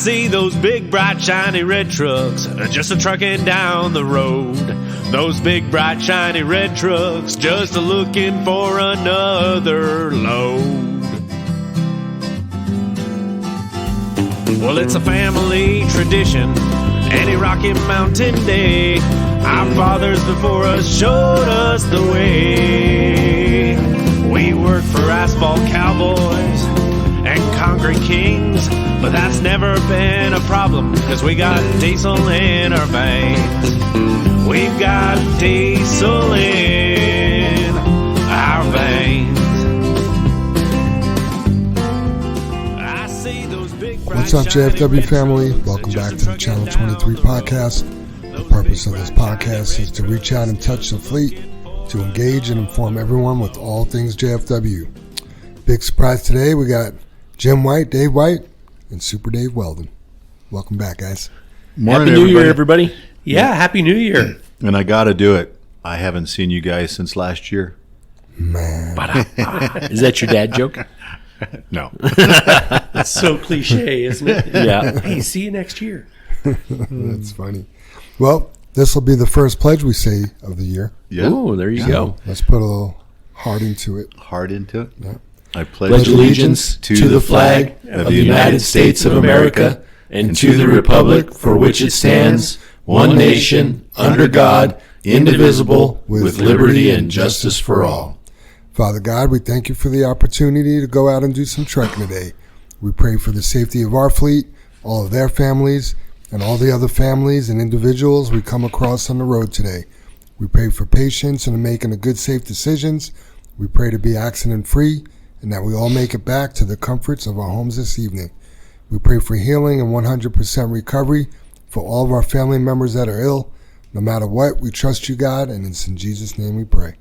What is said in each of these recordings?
see those big, bright, shiny red trucks just a-trucking down the road. Those big, bright, shiny red trucks just a-looking for another load. Well, it's a family tradition, any Rocky Mountain day. Our fathers before us showed us the way. We work for asphalt cowboys and concrete kings, but that's never been a problem, cause we got diesel in our veins. We've got diesel in our veins. I see those big What's up, JFW family? Welcome back to the Channel 23 podcast. The purpose of this podcast is to reach out and touch the fleet, to engage and inform everyone with all things JFW. Big surprise today, we got Jim White, Dave White, and Super Dave Weldon. Welcome back, guys. Morning, Happy New Year, everybody. Yeah, Happy New Year. And I got to do it. I haven't seen you guys since last year. Man. Is that your dad joke? No. That's so cliche, isn't it? Yeah. Hey, see you next year. That's funny. Well, this will be the first pledge we say of the year. Yeah. Ooh, there you go. Let's put a little heart into it. Hard into it. Yeah. I Pledge allegiance to the flag of the United States of America and to the republic for which it stands, one nation, under God, indivisible, with liberty and justice for all. Father God, we thank you for the opportunity to go out and do some trekking today. We pray for the safety of our fleet, all of their families, and all the other families and individuals we come across on the road today. We pray for patience and making the good, safe decisions. We pray to be accident-free and that we all make it back to the comforts of our homes this evening. We pray for healing and 100% recovery for all of our family members that are ill. No matter what, we trust you, God, and it's in Jesus' name we pray.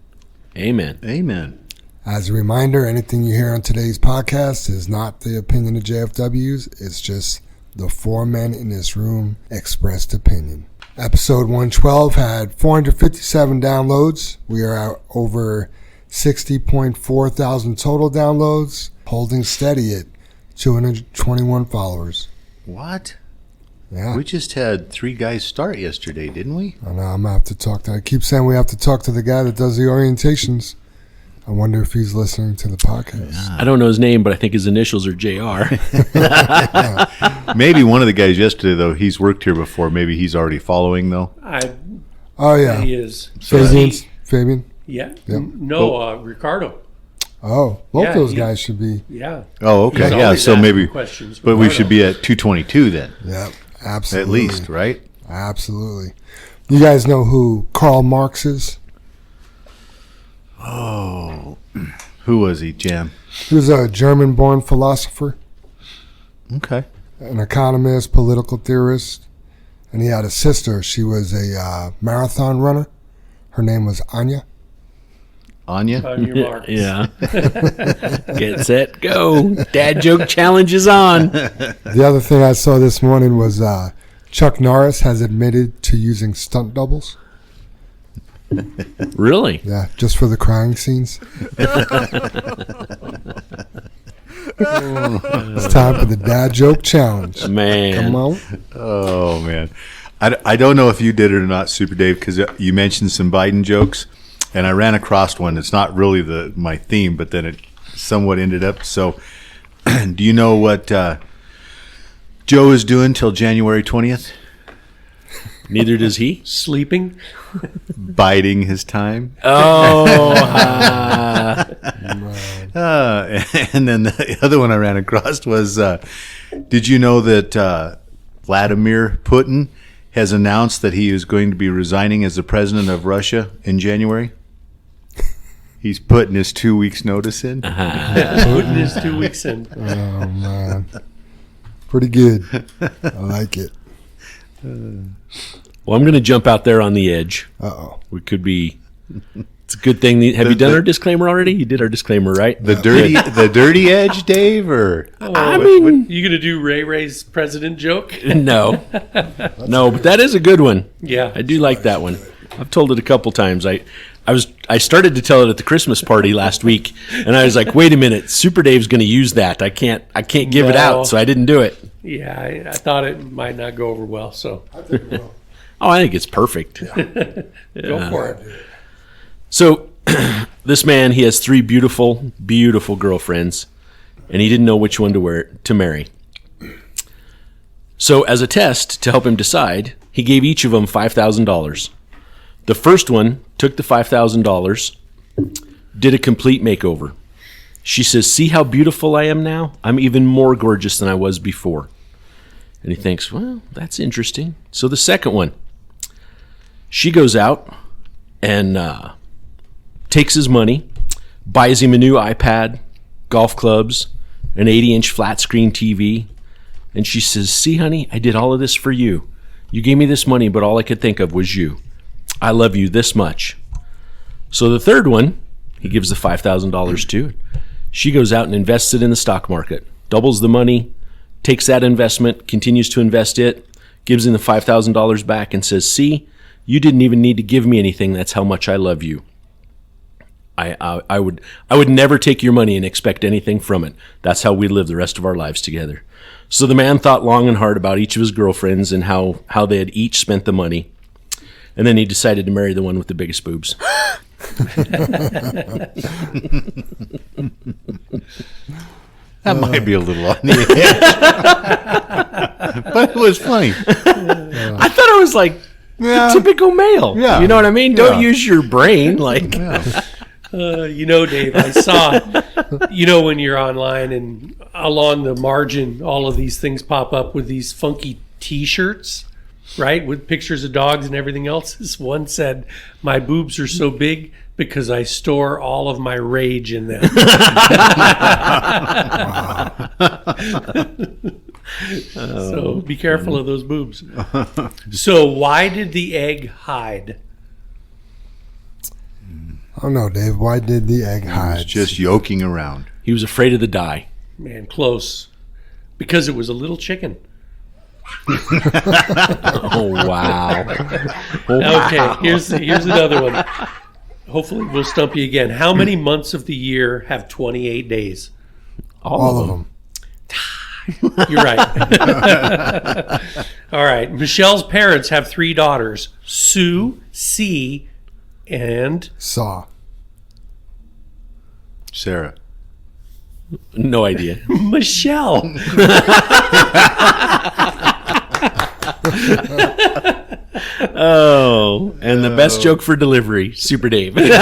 Amen. Amen. As a reminder, anything you hear on today's podcast is not the opinion of JFW's. It's just the four men in this room expressed opinion. Episode 112 had 457 downloads. We are at over 60.4 thousand total downloads, holding steady at 221 followers. What? Yeah. We just had 3 guys start yesterday, didn't we? I know, I'm going to have to talk to, I keep saying we have to talk to the guy that does the orientations. I wonder if he's listening to the podcast. I don't know his name, but I think his initials are JR. Maybe one of the guys yesterday, though, he's worked here before. Maybe he's already following, though. Oh, yeah. He is. Fabian? Yeah. Yep. No, Ricardo. Oh, both Yeah, those guys should be. Yeah. Oh, okay. He's Yeah, always so asking maybe. questions, But we Ricardo. should be at 222 then. Yeah, absolutely. At least, right? Absolutely. You guys know who Karl Marx is? Oh. Who was he, Jam? He was a German-born philosopher, Okay. an economist, political theorist, and he had a sister. She was a marathon runner. Her name was Anya. Anya? On your marks. Yeah. Get set, go. Dad joke challenge is on. The other thing I saw this morning was Chuck Norris has admitted to using stunt doubles. Really? Yeah, just for the crying scenes. It's time for the dad joke challenge. Man. Come on. Oh, man. I don't know if you did it or not, Super Dave, because you mentioned some Biden jokes, and I ran across one. It's not really my theme, but then it somewhat ended up. So do you know what Joe is doing till January 20th? Neither does he. Sleeping. Biding his time. Oh. And then the other one I ran across was, did you know that Vladimir Putin has announced that he is going to be resigning as the president of Russia in January? He's putting his 2 weeks notice in. Putting his 2 weeks in. Oh, man. Pretty good. I like it. Well, I'm going to jump out there on the edge. Uh-oh. We could be. It's a good thing. Have you done our disclaimer already? You did our disclaimer, right? The dirty edge, Dave, or I mean, You gonna do Ray's president joke? no, but that is a good one. Yeah. I do like that one. I've told it a couple times. I started to tell it at the Christmas party last week, and I was like, wait a minute, Super Dave's going to use that. I can't give it No. out, so I didn't do it. Yeah, I thought it might not go over well, so I think we'll. Oh, I think it's perfect. go for it. So this man, he has 3 beautiful, beautiful girlfriends, and he didn't know which one to marry. So as a test to help him decide, he gave each of them $5,000. The first one took the $5,000, did a complete makeover. She says, "See how beautiful I am now? I'm even more gorgeous than I was before." And he thinks, well, that's interesting. So the second one, she goes out and takes his money, buys him a new iPad, golf clubs, an 80-inch flat screen TV. And she says, "See, honey, I did all of this for you. You gave me this money, but all I could think of was you. I love you this much." So the third one, he gives the $5,000 to. She goes out and invests it in the stock market, doubles the money, takes that investment, continues to invest it, gives him the $5,000 back and says, "See, you didn't even need to give me anything. That's how much I love you. I would never take your money and expect anything from it. That's how we live the rest of our lives together." So the man thought long and hard about each of his girlfriends and how they had each spent the money. And then he decided to marry the one with the biggest boobs. That might be a little on the edge. But it was funny. I thought it was like the typical male. Yeah. You know what I mean? Don't Yeah. use your brain. Like, Dave, I saw, when you're online and along the margin, all of these things pop up with these funky T-shirts, right? With pictures of dogs and everything else. This one said, "My boobs are so big because I store all of my rage in them." So be careful of those boobs. So why did the egg hide? I don't know, Dave. Why did the egg He hide? was just yoking around. he was afraid of the dye. Man, close. Because it was a little chicken. Oh, wow. Okay, here's another one. Hopefully we'll stump you again. How many months of the year have 28 days? All of them. You're right. All right. Michelle's parents have 3 daughters, Sue, C, and Saw. Sarah. No idea. Michelle. Oh, and the best joke for delivery, Super Dave. That's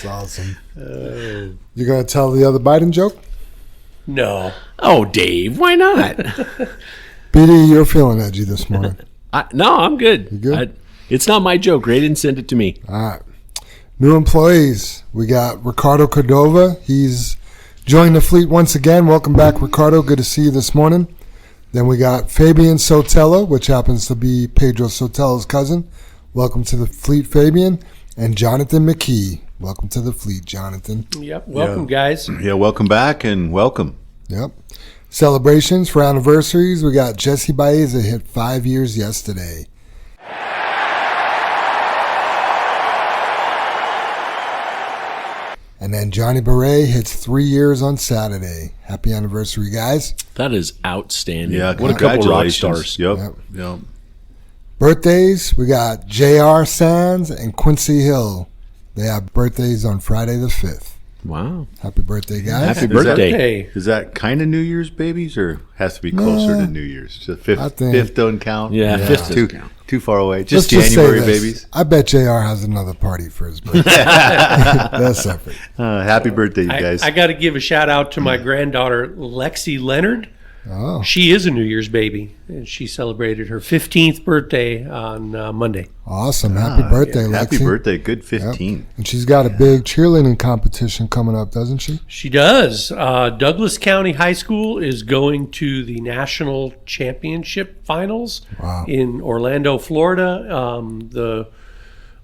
awesome. You gonna tell the other Biden joke? No. Oh, Dave, why not? BD, you're feeling edgy this morning. No, I'm good. You good? It's not my joke. Ray didn't send it to me. All right. New employees. We got Ricardo Cordova. He's joined the fleet once again. Welcome back, Ricardo. Good to see you this morning. Then we got Fabian Sotelo, which happens to be Pedro Sotelo's cousin. Welcome to the fleet, Fabian. And Jonathan McKee. Welcome to the fleet, Jonathan. Yep. Welcome, guys. Yeah, welcome back and welcome. Yep. Celebrations for anniversaries. We got Jesse Baeza hit 5 years yesterday. And then Johnny Beret hits 3 years on Saturday. Happy anniversary, guys. That is outstanding. Yeah, What a couple rock congratulations. stars. Yep. Yep. Yep. Birthdays, we got J.R. Sands and Quincy Hill. They have birthdays on Friday the 5th. Wow. Happy birthday, guys. Happy Is that- birthday. Hey, Is that kind of New Year's babies or has to be closer Nah. to New Year's? So fifth, I think- fifth don't count? Yeah, fifth too, doesn't count. too far away. Let's Just say January this. babies. I bet JR has another party for his birthday. That's separate. Happy birthday, you guys. I got to give a shout out to my granddaughter, Lexi Leonard. Oh, She is a New Year's baby, and she celebrated her 15th birthday on Monday. awesome. Happy birthday, Lexi. Happy birthday. Good 15. And she's got a big cheerleading competition coming up, doesn't she? She does. Douglas County High School is going to the national championship finals Wow. in Orlando, Florida.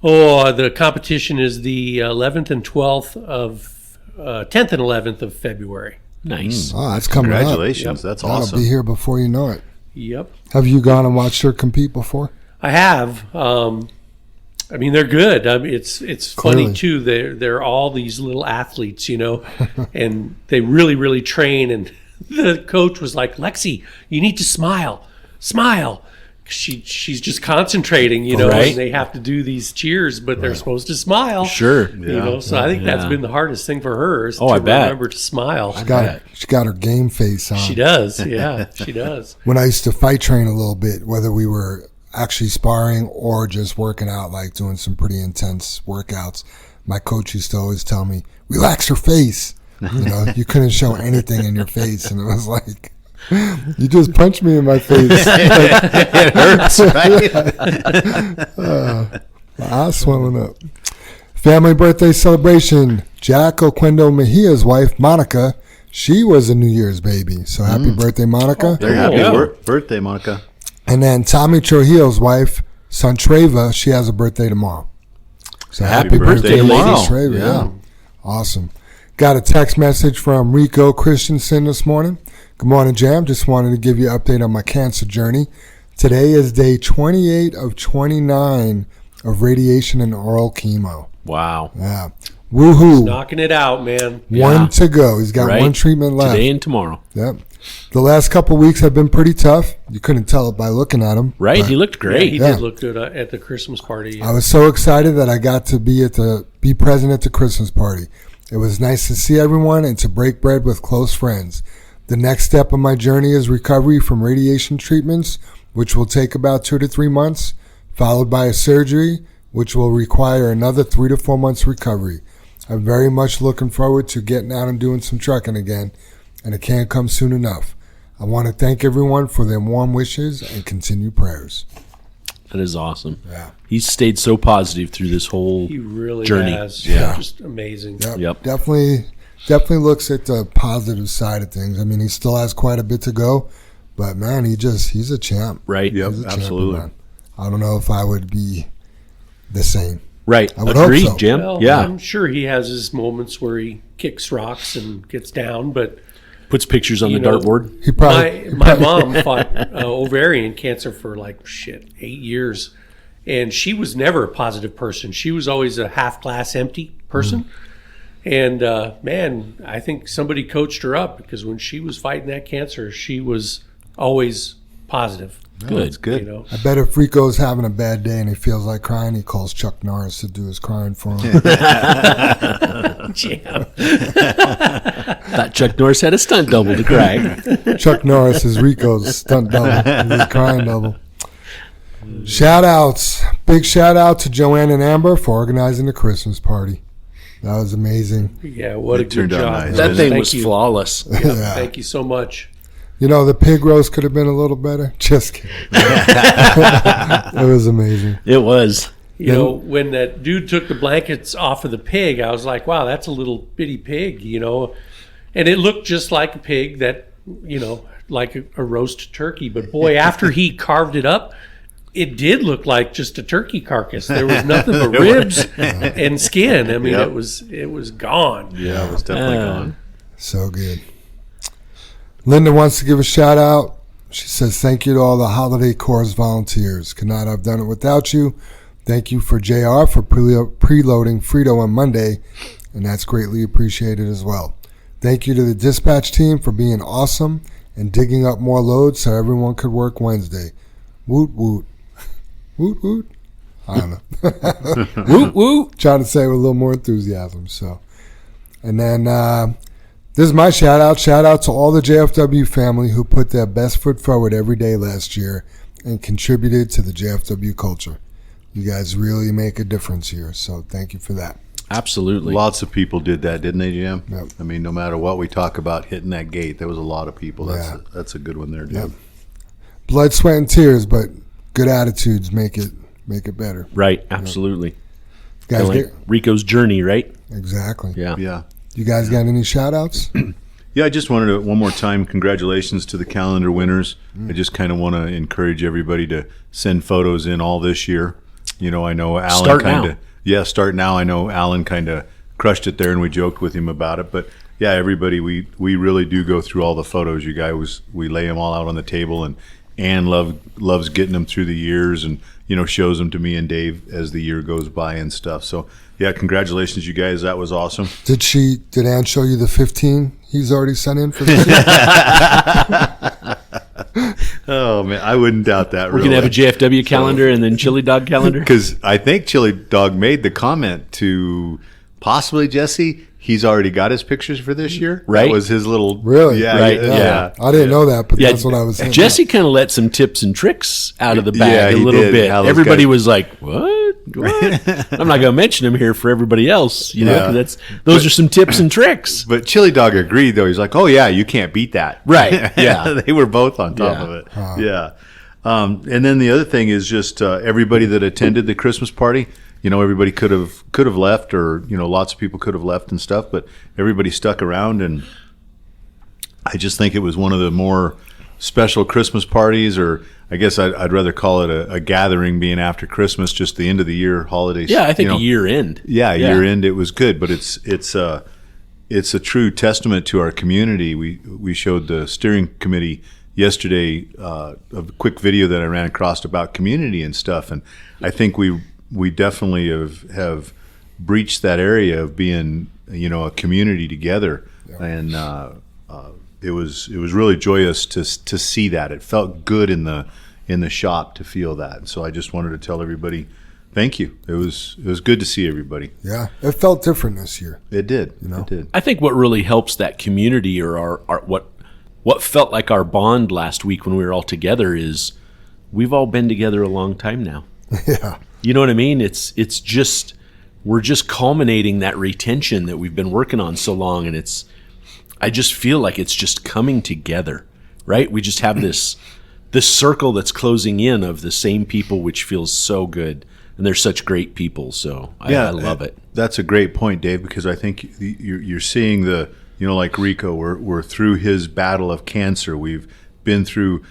The competition is the 11th and 12th of 10th and 11th of February. Nice. Oh, that's coming Congratulations. Yep. That's up. That'll awesome. be here before you know it. Yep. Have you gone and watched her compete before? I have. I mean, they're good. I mean, it's funny Clearly. too. They're all these little athletes, and they really, really train. And the coach was like, Lexi, you need to smile. She's just concentrating, Right. and they have to do these cheers, but they're supposed to smile. Sure. So I think that's been the hardest thing for her is to I bet. remember to smile. She got her game face on. She does. Yeah, she does. When I used to fight train a little bit, whether we were actually sparring or just working out, like doing some pretty intense workouts, my coach used to always tell me, relax your face. You couldn't show anything in your face. And it was like, you just punched me in my face. It hurts, right? My eyes swelling up. Family birthday celebration. Jack Oquendo Mejia's wife, Monica, she was a New Year's baby. So happy birthday, Monica. Happy birthday, Monica. And then Tommy Trujillo's wife, Santreva, she has a birthday tomorrow. So happy birthday, tomorrow. Lady Treva. Yeah. Awesome. Got a text message from Rico Christensen this morning. Good morning, Jam. Just wanted to give you an update on my cancer journey. Today is day 28 of 29 of radiation and oral chemo. Wow. Yeah. Woohoo. Knocking it out, man. One to go. He's got Right. one treatment left. Today and tomorrow. Yep. The last couple weeks have been pretty tough. You couldn't tell it by looking at him. Right? but He looked great. He Yeah. did look good at the Christmas party. I was so excited that I got to be present at the Christmas party. It was nice to see everyone and to break bread with close friends. The next step of my journey is recovery from radiation treatments, which will take about 2 to 3 months, followed by a surgery, which will require another 3 to 4 months recovery. I'm very much looking forward to getting out and doing some trucking again, and it can't come soon enough. I want to thank everyone for their warm wishes and continued prayers. That is awesome. Yeah. He's stayed so positive through this whole He really journey. has. Yeah. Just amazing. Yep. Definitely looks at the positive side of things. I mean, he still has quite a bit to go, but man, he's a champ. Right. Yep, He's a absolutely. champion, man. I don't know if I would be the same. Right. I would hope Agreed, so. Jim. Well, yeah. I'm sure he has his moments where he kicks rocks and gets down, but Puts pictures on the you know, dartboard. He probably, my mom fought ovarian cancer for 8 years, and she was never a positive person. She was always a half glass empty person. And man, I think somebody coached her up, because when she was fighting that cancer, she was always positive. Good. It's good. You know, I bet if Rico's having a bad day and he feels like crying, he calls Chuck Norris to do his crying for him. Jam. Uh, Thought Chuck Norris had a stunt double to cry. Chuck Norris is Rico's stunt double, his crying double. Shout outs. Big shout out to Joanne and Amber for organizing the Christmas party. That was amazing. Yeah, what It a good turned out job. nice. That thing Thank was you. flawless. Yeah. Thank you so much. You know, the pig roast could have been a little better. Just kidding. It was amazing. It was. You know, when that dude took the blankets off of the pig, I was like, wow, that's a little bitty pig, And it looked just like a pig that, like a roast turkey. But boy, after he carved it up, it did look like just a turkey carcass. There was nothing but ribs and skin. I mean, Yep. it was gone. Yeah, it was definitely gone. So good. Linda wants to give a shout out. She says, thank you to all the Holiday Corps volunteers. Could not have done it without you. Thank you for JR for preloading Frito on Monday, and that's greatly appreciated as well. Thank you to the dispatch team for being awesome and digging up more loads so everyone could work Wednesday. Woot woot. Woot woot. I don't know. Woo woo. Trying to say it with a little more enthusiasm. So, and then this is my shout out. Shout out to all the JFW family who put their best foot forward every day last year and contributed to the JFW culture. You guys really make a difference here. So thank you for that. Absolutely. Lots of people did that, didn't they, Jim? Yep. I mean, no matter what we talk about hitting that gate, there was a lot of people. That's a good one there, dude. Yep. Blood, sweat, and tears, but good attitudes make it better. Right. Absolutely. Guys, Like Rico's journey, right? exactly. Yeah. Yeah. You guys got any shout outs? Yeah, I just wanted to, one more time, congratulations to the calendar winners. I just kind of want to encourage everybody to send photos in all this year. I know Alan Start kind now. of, yeah, start now. I know Alan kind of crushed it there and we joked with him about it. But yeah, everybody, we really do go through all the photos, you guys. We lay them all out on the table and Ann loves getting them through the years, and shows them to me and Dave as the year goes by and stuff. So yeah, congratulations, you guys. That was awesome. Did Ann show you the 15 he's already sent in for this year? Oh man, I wouldn't doubt that. We're gonna have a JFW calendar and then Chili Dog calendar. Because I think Chili Dog made the comment to possibly Jesse. He's already got his pictures for this year. Right. That was his little Really? Yeah, Right, yeah. I didn't know that, but that's what I was saying. Jesse kind of let some tips and tricks out of the bag Yeah, a he little did. bit. How those Everybody guys- was like, "What? I'm not going to mention them here for everybody else." Yeah. 'cause those are some tips and tricks. But Chili Dog agreed, though. He's like, "Oh yeah, you can't beat that." Right, yeah. They were both on top Yeah. of it. Yeah. And then the other thing is just everybody that attended the Christmas party. Everybody could have left, or lots of people could have left and stuff, but everybody stuck around, and I just think it was one of the more special Christmas parties, or I guess I'd rather call it a gathering, being after Christmas, just the end of the year holidays. Yeah, I think a year end. Yeah, year end, it was good, but it's a true testament to our community. We showed the steering committee yesterday a quick video that I ran across about community and stuff, and I think we definitely have breached that area of being a community together, and it was really joyous to see that. It felt good in the shop to feel that, and so I just wanted to tell everybody thank you. It was good to see everybody. Yeah, it felt different this year. It did. It did. I think what really helps that community, or our what felt like our bond last week when we were all together, is we've all been together a long time now. Yeah. You know what I mean? It's just, we're just culminating that retention that we've been working on so long, and I just feel like it's just coming together, right? We just have this circle that's closing in of the same people, which feels so good, and they're such great people. So I love it. That's a great point, Dave, because I think you're seeing like Rico, we're through his battle of cancer. We've been through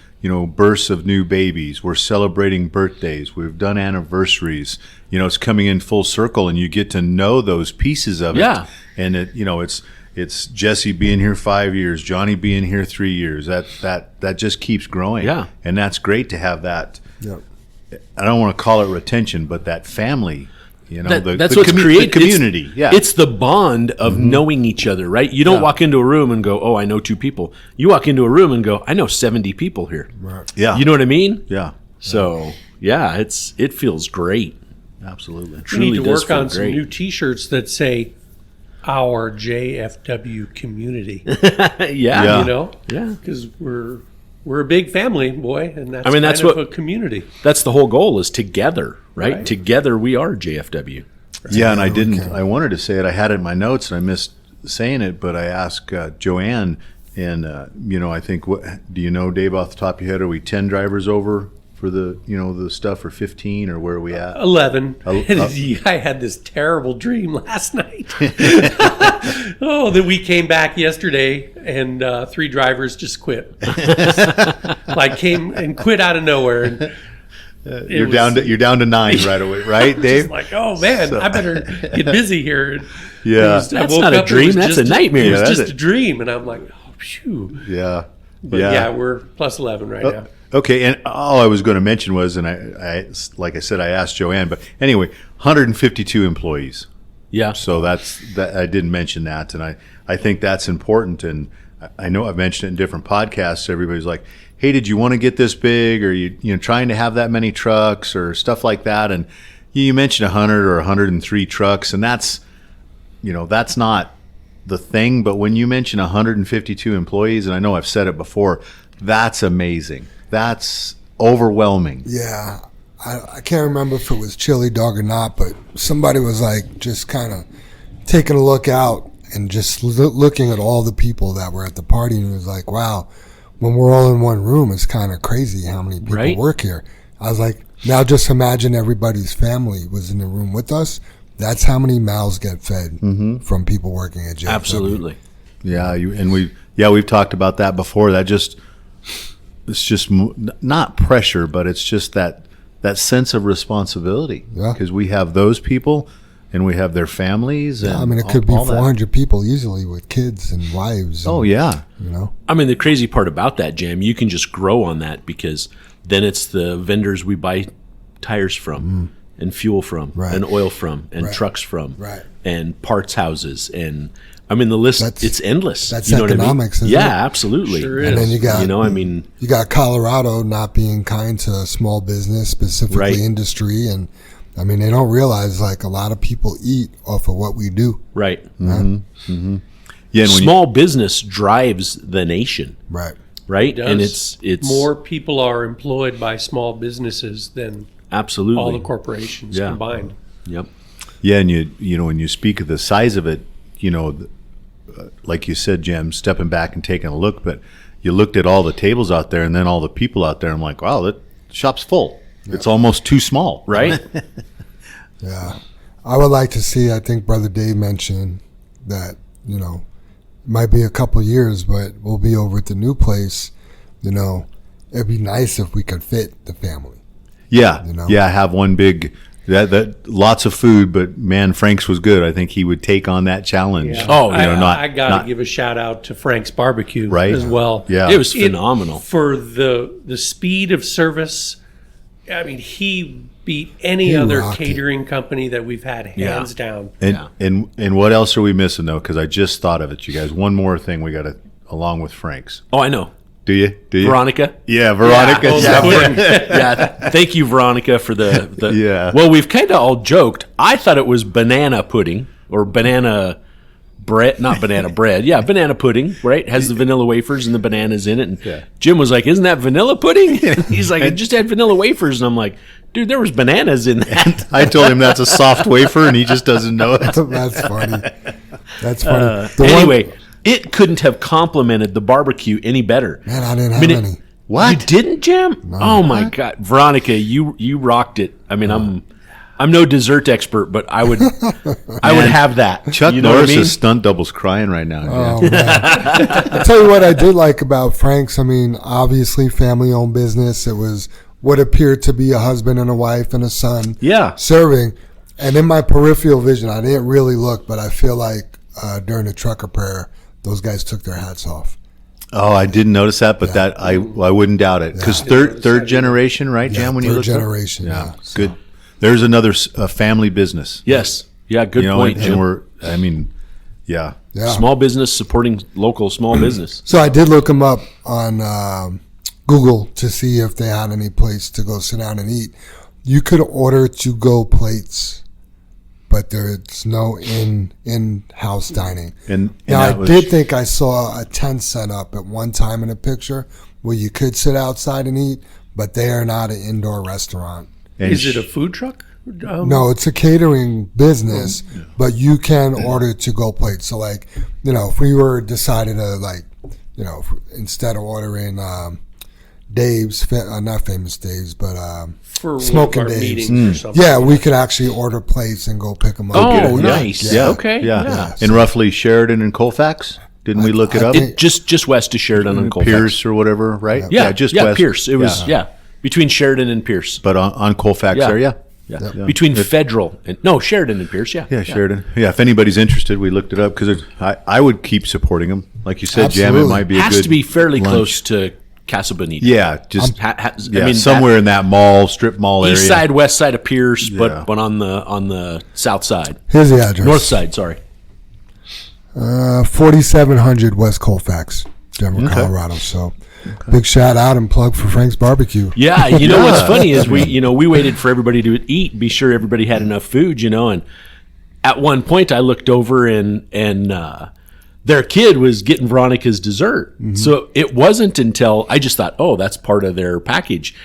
births of new babies. We're celebrating birthdays. We've done anniversaries. It's coming in full circle, and you get to know those pieces of it. Yeah. And it's Jesse being here 5 years, Johnny being here 3 years. That just keeps growing. Yeah. And that's great to have that. Yeah. I don't want to call it retention, but that family. That's what's created. The community. It's the bond of knowing each other, right? You don't walk into a room and go, "Oh, I know 2 people." You walk into a room and go, "I know 70 people here." Right. Yeah. You know what I mean? Yeah. So yeah, it feels great. Absolutely. We Truly need to does work feel on some great. new T-shirts that say "Our JFW Community." Yeah. Yeah. Yeah. Because we're a big family, boy, and that's that's kind of what- a community. That's the whole goal, is together, right? Right. Together we are JFW. Yeah, and I wanted to say it. I had it in my notes, and I missed saying it, but I asked Joanne, and I think, do you know, Dave, off the top of your head, are we 10 drivers over for the the stuff, or 15, or where are we at? 11. I had this terrible dream last night. That we came back yesterday and 3 drivers just quit. Came and quit out of nowhere. And You're down to 9 right away, right, Dave? Just like, oh man, I better get busy here. Yeah. I That's woke not a up, it dream, was that's just a nightmare. It was Yeah, just that's a dream, and I'm like, oh, phew. Yeah. But yeah, we're plus 11 right now. Okay, and all I was going to mention was, and I like I said, I asked Joanne, but anyway, 152 employees. Yeah. So that I didn't mention that, and I think that's important. And I know I've mentioned it in different podcasts. Everybody's like, "Hey, did you want to get this big? Or you trying to have that many trucks or stuff like that?" And you mentioned 100 or 103 trucks, and that's not the thing. But when you mention 152 employees, and I know I've said it before, that's amazing. That's overwhelming. Yeah. I can't remember if it was Chili Dog or not, but somebody was like just kind of taking a look out and just looking at all the people that were at the party, and it was like, wow, when we're all in one room, it's kind of crazy how many people Right. work here. I was like, now just imagine everybody's family was in the room with us. That's how many mouths get fed from people working at JFW. Absolutely. Yeah, we've talked about that before. It's just not pressure, but it's just that sense of responsibility. Yeah. Because we have those people, and we have their families. And I mean, it could be all that. 400 people easily with kids and wives. Oh and, yeah, you know. I mean, the crazy part about that, Jam, you can just grow on that because then it's the vendors we buy tires from and fuel from Right. and oil from and Right. trucks from Right. and parts houses. And I mean, the list, That's- it's endless. that's you know economics, what I mean? isn't Yeah, it? absolutely. Sure And then is. you got You know, I mean, you got Colorado not being kind to small business, specifically Right. industry, and I mean they don't realize like a lot of people eat off of what we do. right. yeah. And when you- Small business drives the nation, Right. right? Does. And it's More people are employed by small businesses than absolutely all the corporations Yeah. combined. Yep. yeah, and you know when you speak of the size of it, you know, like you said, Jim, stepping back and taking a look, but you looked at all the tables out there and then all the people out there. I'm like, wow, that shop's full. It's almost too small, Right? Yeah. I would like to see, I think Brother Dave mentioned that, you know, it might be a couple years, but we'll be over at the new place. You know, it'd be nice if we could fit the family. Yeah, You know? yeah. Have one big that lots of food, but man, Frank's was good. I think he would take on that challenge. Yeah. Oh, you know, I got not to give a shout out to Frank's Barbecue Right. as well. Yeah. It was phenomenal. For the speed of service. I mean, he beat any He other rocked it. catering company that we've had, hands down. And, Yeah. and what else are we missing though? Because I just thought of it, you guys. One more thing we got to along with Frank's. Oh, I know. Do you? Veronica. Yeah, Veronica. Yeah, Yeah. pudding. Yeah, thank you, Veronica, for the Yeah. Well, we've kind of all joked. I thought it was banana pudding or banana bread, not banana bread. Yeah, banana pudding, right? Has the vanilla wafers and the bananas in it. And Yeah. Jim was like, "Isn't that vanilla pudding?" He's like, "It just had vanilla wafers." And I'm like, "Dude, there was bananas in that." I told him that's a soft wafer, and he just doesn't know it. That's funny. That's funny. The one- Anyway, it couldn't have complemented the barbecue any better. man, I didn't have it- any. What? You didn't, Jim? Oh my God, Veronica, you rocked it. I mean, I'm no dessert expert, but I would have that. Chuck you know what I Norris's mean? stunt double's crying right now. Oh, man. I'll tell you what I did like about Frank's. I mean, obviously, family owned business. It was what appeared to be a husband and a wife and a son Yeah. serving. And in my peripheral vision, I didn't really look, but I feel like during the trucker prayer, those guys took their hats off. Oh, I didn't notice that, but that I wouldn't doubt it because third generation, right, Jan? When you third look generation. yeah, Yeah. good. There's another family business. Yes. Yeah. Good You know, point, and Jim. we're. I mean, yeah. Yeah. Small business supporting local small business. So I did look them up on Google to see if they had any place to go sit down and eat. You could order to-go plates, but there's no in-house dining. And Now, that I was- did think I saw a tent set up at one time in a picture where you could sit outside and eat, but they are not an indoor restaurant. and Is it a food truck? No, it's a catering business, but you can order to-go plates. So, like, you know, if we were decided to, like, you know, instead of ordering Dave's, not Famous Dave's, but For Smoking one of our Dave's. meetings or something. yeah, we could actually order plates and go pick them up. Oh, yeah. nice. Yeah. Okay. Yeah. Yeah. And roughly Sheridan and Colfax. Didn't we look it I up? think- Just west of Sheridan and Colfax. Pierce or whatever, right? Yeah. just yeah, west. Pierce. It was between Sheridan and Pierce. But on Colfax Yeah. there, yeah. Yeah. Between Federal and Sheridan and Pierce. Yeah. Yeah, Sheridan. Yeah, if anybody's interested, we looked it up because I would keep supporting them. Like you said, Jam, it Absolutely. might be a Has good to be fairly lunch. close to Casa Bonita. Yeah, just I yeah, mean, somewhere in that mall, strip mall area. east side, west side of Pierce, Yeah. but on the south side, Here's the address. north side. Sorry. 4700 West Colfax, Denver, Colorado. So, big shout out and plug for Frank's Barbecue. Yeah, you know what's funny is we waited for everybody to eat, be sure everybody had enough food, and at one point I looked over and their kid was getting Veronica's dessert. So it wasn't until I just thought, oh, that's part of their package.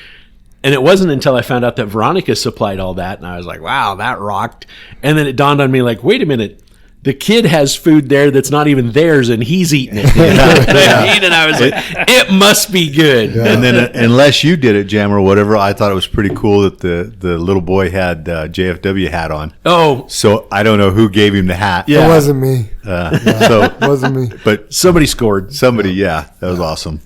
And it wasn't until I found out that Veronica supplied all that, and I was like, wow, that rocked. And then it dawned on me, like, wait a minute. The kid has food there that's not even theirs, and he's eating it. And I was like, it must be good. And then unless you did it, Jam, or whatever, I thought it was pretty cool that the little boy had JFW hat on. Oh, So I don't know who gave him the hat. Yeah. It wasn't me. So, It wasn't me. but somebody scored. somebody, yeah, that was awesome.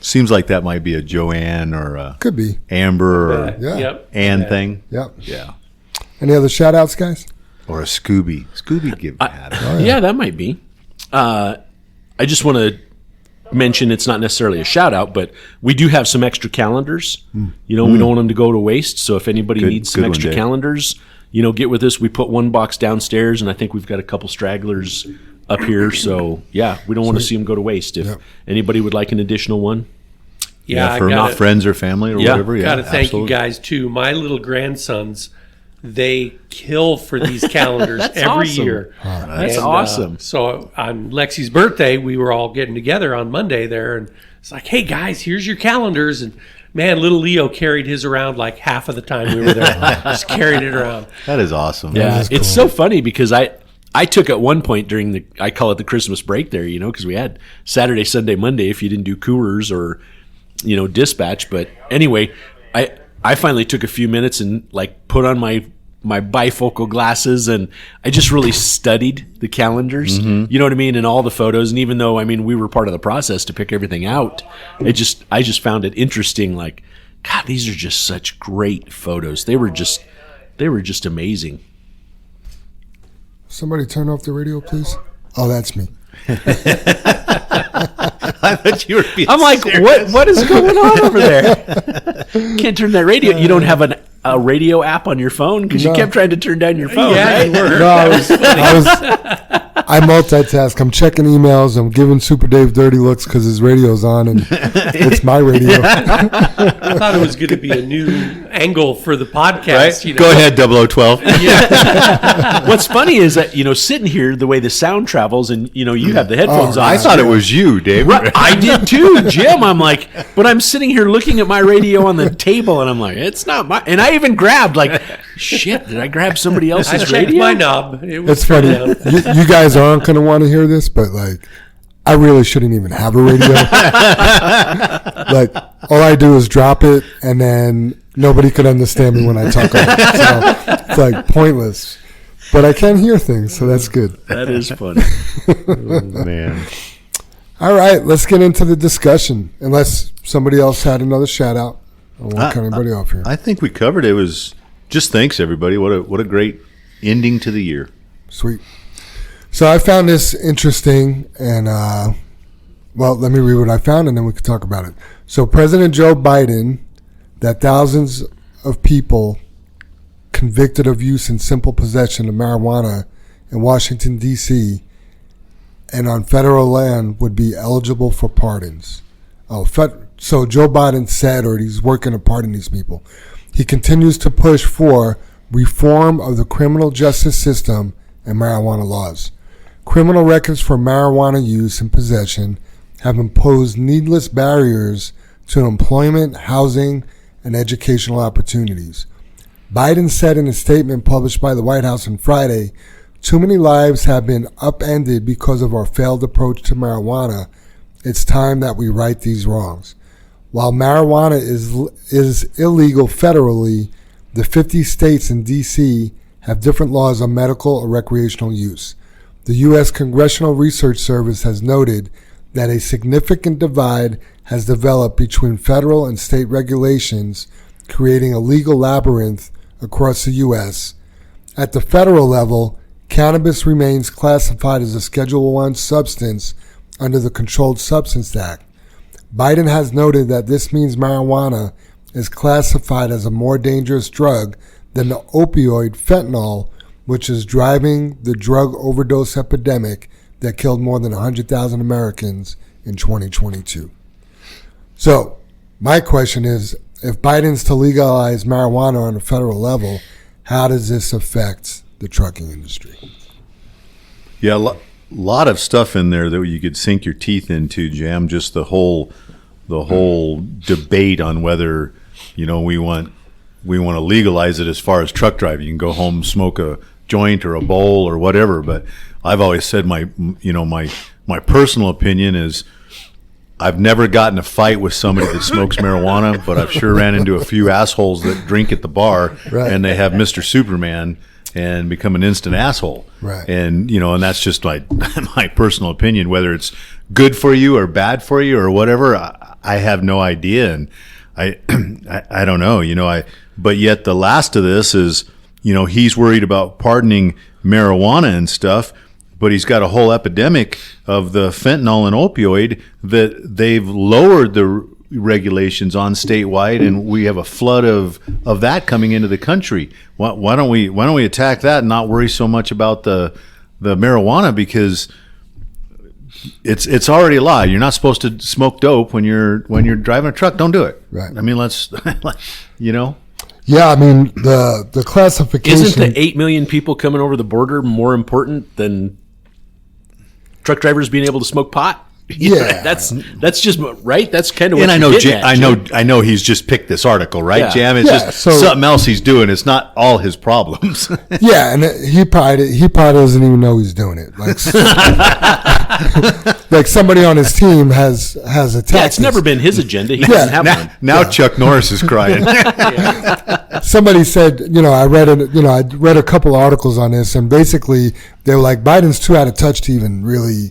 Seems like that might be a Joanne or a Could be. Amber or Yeah. Yep. Ann Yeah. thing. Yep. Yeah. Any other shout outs, guys? Or a Scooby. Scooby give had it. Yeah, that might be. I just want to mention it's not necessarily a shout out, but we do have some extra calendars. We don't want them to go to waste. So if anybody needs some good one, extra Dave. calendars, get with us. We put one box downstairs, and I think we've got a couple stragglers up here. So yeah, we don't want to see them go to waste. If anybody would like an additional one, Yeah, for I not gotta, friends or family or whatever. Yeah, gotta thank absolutely. you guys too. My little grandsons, they kill for these calendars every awesome. year. That's And, awesome. So on Lexi's birthday, we were all getting together on Monday there, and it's like, hey guys, here's your calendars. And man, little Leo carried his around like half of the time we were there. Just carried it around. That is awesome. yeah, is it's cool. so funny because I took at one point during I call it the Christmas break there, because we had Saturday, Sunday, Monday if you didn't do Coors or, dispatch. But anyway, I finally took a few minutes and like put on my bifocal glasses and I just really studied the calendars, you know what I mean? And all the photos. And even though, we were part of the process to pick everything out, I just found it interesting. Like, God, these are just such great photos. They were just amazing. Somebody turn off the radio, please. Oh, that's me. I thought you were being I'm like, serious. what is going on over there? Can't turn that radio. You don't have a radio app on your phone because you No. kept trying to turn down your phone, Yeah, right? you were. No, I multitask. I'm checking emails. I'm giving Super Dave dirty looks because his radio's on, and it's my radio. I thought it was going to be a new angle for the podcast. Right? Go ahead, 0012. What's funny is that, sitting here, the way the sound travels and, you have the headphones on. I thought it was you, Dave. Right, I did too, Jim. I'm like, but I'm sitting here looking at my radio on the table and I'm like, it's not my, and I even grabbed like, shit, did I grab somebody I else's checked radio? my knob. It was It's funny. down. You guys aren't going to want to hear this, but like, I really shouldn't even have a radio. Like, all I do is drop it, and then nobody could understand me when I talk. On it. So it's like pointless. But I can hear things, so that's good. That is funny. Man. All right, let's get into the discussion. Unless somebody else had another shout out, I won't cut anybody off here. I think we covered it. It was just thanks, everybody. What a great ending to the year. Sweet. So I found this interesting, and well, let me read what I found, and then we can talk about it. So President Joe Biden, that thousands of people convicted of use and simple possession of marijuana in Washington, D.C., and on federal land would be eligible for pardons. So Joe Biden said, or he's working to pardon these people. He continues to push for reform of the criminal justice system and marijuana laws. Criminal records for marijuana use and possession have imposed needless barriers to employment, housing, and educational opportunities. Biden said in a statement published by the White House on Friday, "Too many lives have been upended because of our failed approach to marijuana. It's time that we right these wrongs." While marijuana is illegal federally, the 50 states and D.C. have different laws on medical or recreational use. The U.S. Congressional Research Service has noted that a significant divide has developed between federal and state regulations, creating a legal labyrinth across the U.S. At the federal level, cannabis remains classified as a Schedule I substance under the Controlled Substance Act. Biden has noted that this means marijuana is classified as a more dangerous drug than the opioid fentanyl, which is driving the drug overdose epidemic that killed more than 100,000 Americans in 2022. So, my question is, if Biden's to legalize marijuana on a federal level, how does this affect the trucking industry? Yeah, a lot of stuff in there that you could sink your teeth into, Jam. Just the whole debate on whether, we want to legalize it as far as truck driving. You can go home, smoke a joint or a bowl or whatever. But I've always said my personal opinion is I've never gotten a fight with somebody that smokes marijuana, but I've sure ran into a few assholes that drink at the bar Right. and they have Mr. Superman and become an instant asshole. Right. And, and that's just my personal opinion, whether it's good for you or bad for you or whatever. I have no idea. And I don't know, but yet the last of this is, he's worried about pardoning marijuana and stuff, but he's got a whole epidemic of the fentanyl and opioid that they've lowered the regulations on statewide, and we have a flood of that coming into the country. Why don't we attack that and not worry so much about the marijuana, because it's already a law. You're not supposed to smoke dope when you're driving a truck. Don't do it. Right. I mean, let's Yeah, I mean the classification. Isn't the 8 million people coming over the border more important than truck drivers being able to smoke pot? Yeah. that's just right. That's kind of what And I you're know, getting at, Jim. I know he's just picked this article, right, Yeah. Jam? It's Yeah, just so- something else he's doing. It's not all his problems. Yeah, and he probably doesn't even know he's doing it. Like, like somebody on his team has attacked. Yeah, it's never been his agenda. He doesn't have one. now Chuck Norris is crying. Somebody said, I read a couple articles on this, and basically they were like, Biden's too out of touch to even really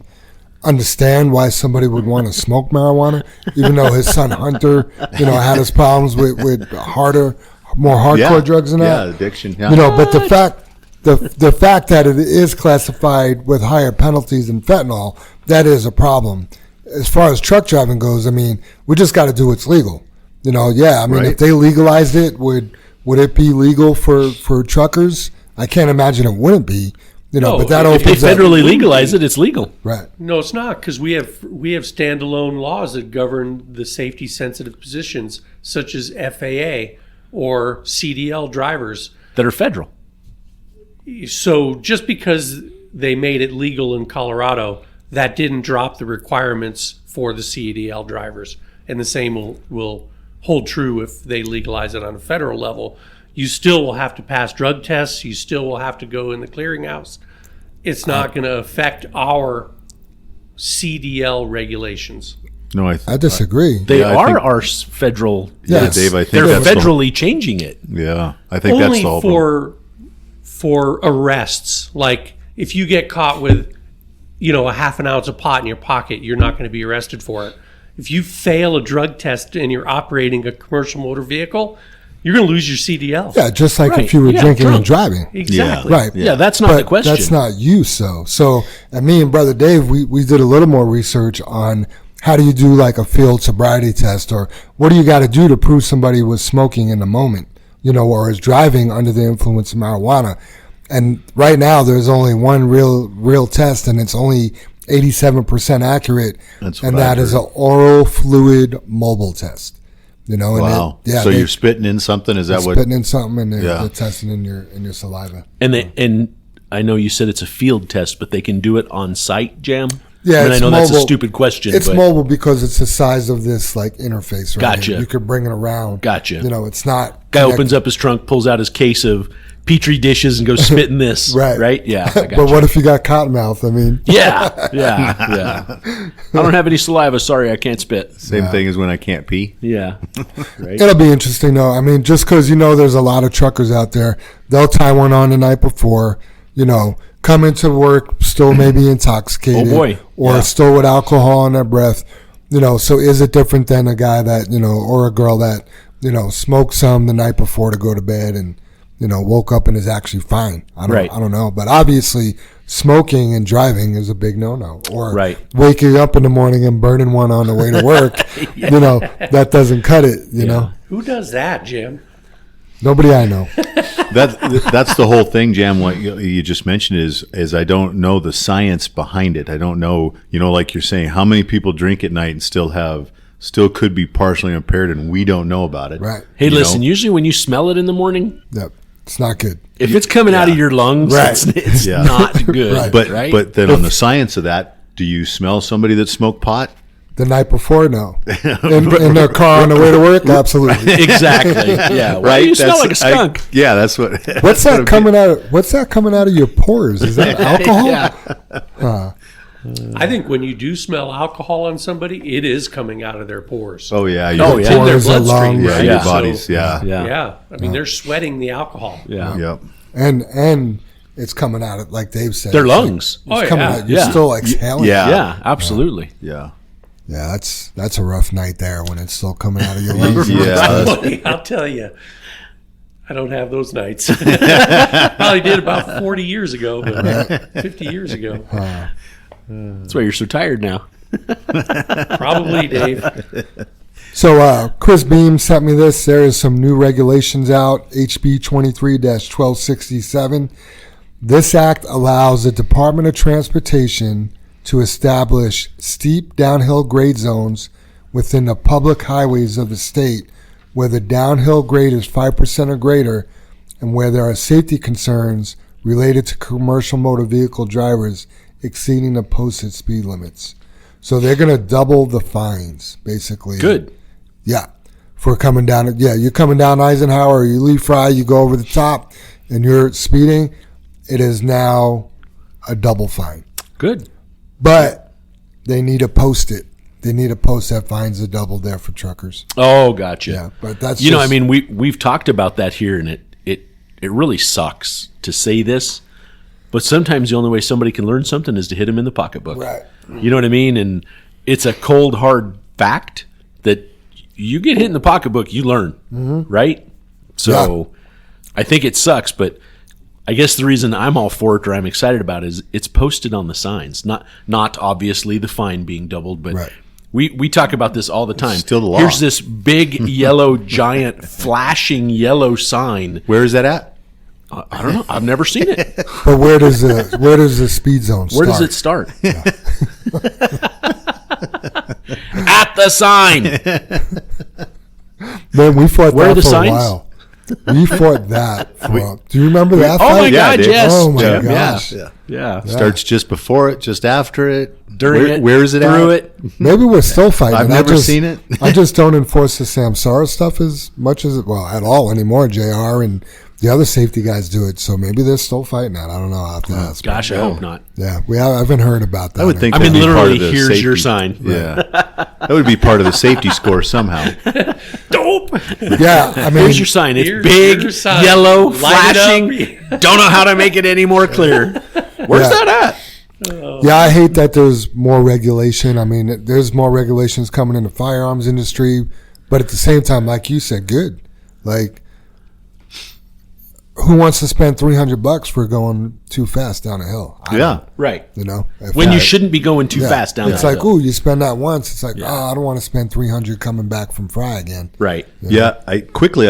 understand why somebody would want to smoke marijuana, even though his son Hunter, had his problems with more hardcore drugs than that. Yeah, addiction. Yeah. But the fact that it is classified with higher penalties than fentanyl, that is a problem. As far as truck driving goes, I mean, we just got to do what's legal. Right. If they legalized it, would it be legal for truckers? I can't imagine it wouldn't be. No, but that If they opens up. federally legalize it, it's legal. Right. No, it's not, because we have standalone laws that govern the safety sensitive positions, such as FAA or CDL drivers. That are federal. So just because they made it legal in Colorado, that didn't drop the requirements for the CDL drivers, and the same will hold true if they legalize it on a federal level. You still will have to pass drug tests. You still will have to go in the clearinghouse. It's not going to affect our CDL regulations. No, I disagree. They I are think- our federal. Yeah, Yeah, Dave, I think They're that's the- federally changing it. Yeah, I think that's Only the whole problem. for arrests. Like if you get caught with, a half an ounce of pot in your pocket, you're not going to be arrested for it. If you fail a drug test and you're operating a commercial motor vehicle, you're going to lose your CDL. Yeah, just like Right. if you were Yeah, drinking and drunk. driving. Exactly. Right. Yeah, that's not But the question. that's not use, though. So, and me and Brother Dave, we did a little more research on how do you do like a field sobriety test, or what do you got to do to prove somebody was smoking in the moment, or is driving under the influence of marijuana. And right now, there's only one real test, and it's only 87% accurate, That's and what I that is heard. an oral fluid mobile test. And Wow. yeah, So you're spitting in something? Is that what? spitting in something, and Yeah. they're testing in your saliva. And I know you said it's a field test, but they can do it on site, Jam? Yeah, And I it's know that's a mobile. stupid question. It's but mobile because it's the size of this like interface. Right Gotcha. here. You could bring it around. Gotcha. It's not. Guy opens up his trunk, pulls out his case of Petri dishes, and goes spit in this. Right. Yeah. I got But you. what if you got cotton mouth? I mean, Yeah. I don't have any saliva. Sorry, I can't spit. Same thing as when I can't pee. Yeah. Right. it'll be interesting though. I mean, just because there's a lot of truckers out there, they'll tie one on the night before. Come into work still maybe intoxicated. Oh, boy. Or Yeah. still with alcohol in their breath. So is it different than a guy that or a girl that smoked some the night before to go to bed and woke up and is actually fine? I don't know, but obviously smoking and driving is a big no-no. Or Right. waking up in the morning and burning one on the way to work, that doesn't cut it. You know, Who does that, Jim? nobody I know. That's the whole thing, Jam. What you just mentioned is I don't know the science behind it. I don't know, like you're saying, how many people drink at night and still could be partially impaired, and we don't know about it. Right. Hey, You listen, know? usually when you smell it in the morning, Yep. It's not good. if it's coming out of your lungs, Right. it's Yeah. not good. Right. But right? but then on the science of that, do you smell somebody that smoked pot? The night before, no. In their car on the way to work, absolutely. exactly. Yeah. Right. You smell like a That's- skunk. yeah, that's what. What's that coming out? What's that coming out of your pores? Is that alcohol? Yeah. I think when you do smell alcohol on somebody, it is coming out of their pores. Oh yeah. Oh, It's yeah. in their Pores, the bloodstream, lungs. Yeah, right? your So- bodies. Yeah. Yeah. Yeah. I mean, they're sweating the alcohol. Yeah. Yep. And it's coming out of, like Dave said, Their it's like- lungs. Oh, it's coming yeah. out. You're Yeah. still exhaling. Yeah. Yeah. Absolutely. Yeah. Yeah, that's a rough night there when it's still coming out of your lungs. Yeah. I'll tell you. I don't have those nights. Probably did about 40 years ago, but 50 years ago. That's why you're so tired now. Probably, Dave. So Chris Beam sent me this. There is some new regulations out, HB 23-1267. This act allows the Department of Transportation to establish steep downhill grade zones within the public highways of the state where the downhill grade is 5% or greater and where there are safety concerns related to commercial motor vehicle drivers exceeding the posted speed limits. So they're going to double the fines, basically. Good. Yeah. For coming down, you're coming down Eisenhower, or you leave Fry, you go over the top, and you're speeding. It is now a double fine. Good. But they need to post it. They need to post that fines are doubled there for truckers. Oh, gotcha. Yeah, but that's I mean, we've talked about that here, and it really sucks to say this, but sometimes the only way somebody can learn something is to hit them in the pocketbook. Right. You know what I mean? And it's a cold, hard fact that you get hit in the pocketbook, you learn, right? So I think it sucks, but I guess the reason I'm all for it or I'm excited about it is it's posted on the signs. Not obviously the fine being doubled, but Right. we talk about this all the time. Still the law. Here's this big yellow, giant, flashing yellow sign. Where is that at? I don't know. I've never seen it. But where does the speed zone start? Where does it start? At the sign. Man, we fought Where are that the for signs? a while. We fought that for do you remember that Oh fight? my Yeah, God! dude. Yes. Oh my Yeah. gosh. Yeah. Starts just before it, just after it, During it. Where is it Through at? it. Maybe we're still fighting. I've I never just- seen it. I just don't enforce the Samsara stuff as much as at all anymore. JR and the other safety guys do it, so maybe they're still fighting that. I don't know. I'll have to ask. Gosh, I hope not. Yeah, I haven't heard about that. I would think I mean, that'd be part literally, of the here's safety. your sign. Yeah, that would be part of the safety score somehow. Dope. Yeah, I mean, Here's your sign. It's Here's big, your sign. yellow, Light it flashing. Don't know how to make it any more clear. Where's Yeah. that at? yeah, I hate that there's more regulation. I mean, there's more regulations coming in the firearms industry, but at the same time, like you said, good. Like, who wants to spend $300 for going too fast down a hill? I Yeah, don't, Right. you know, if When that- you shouldn't be going too yeah, fast down It's that like, hill. ooh, you spend that once. It's like, I don't want to spend $300 coming back from Fry again. Right. yeah. I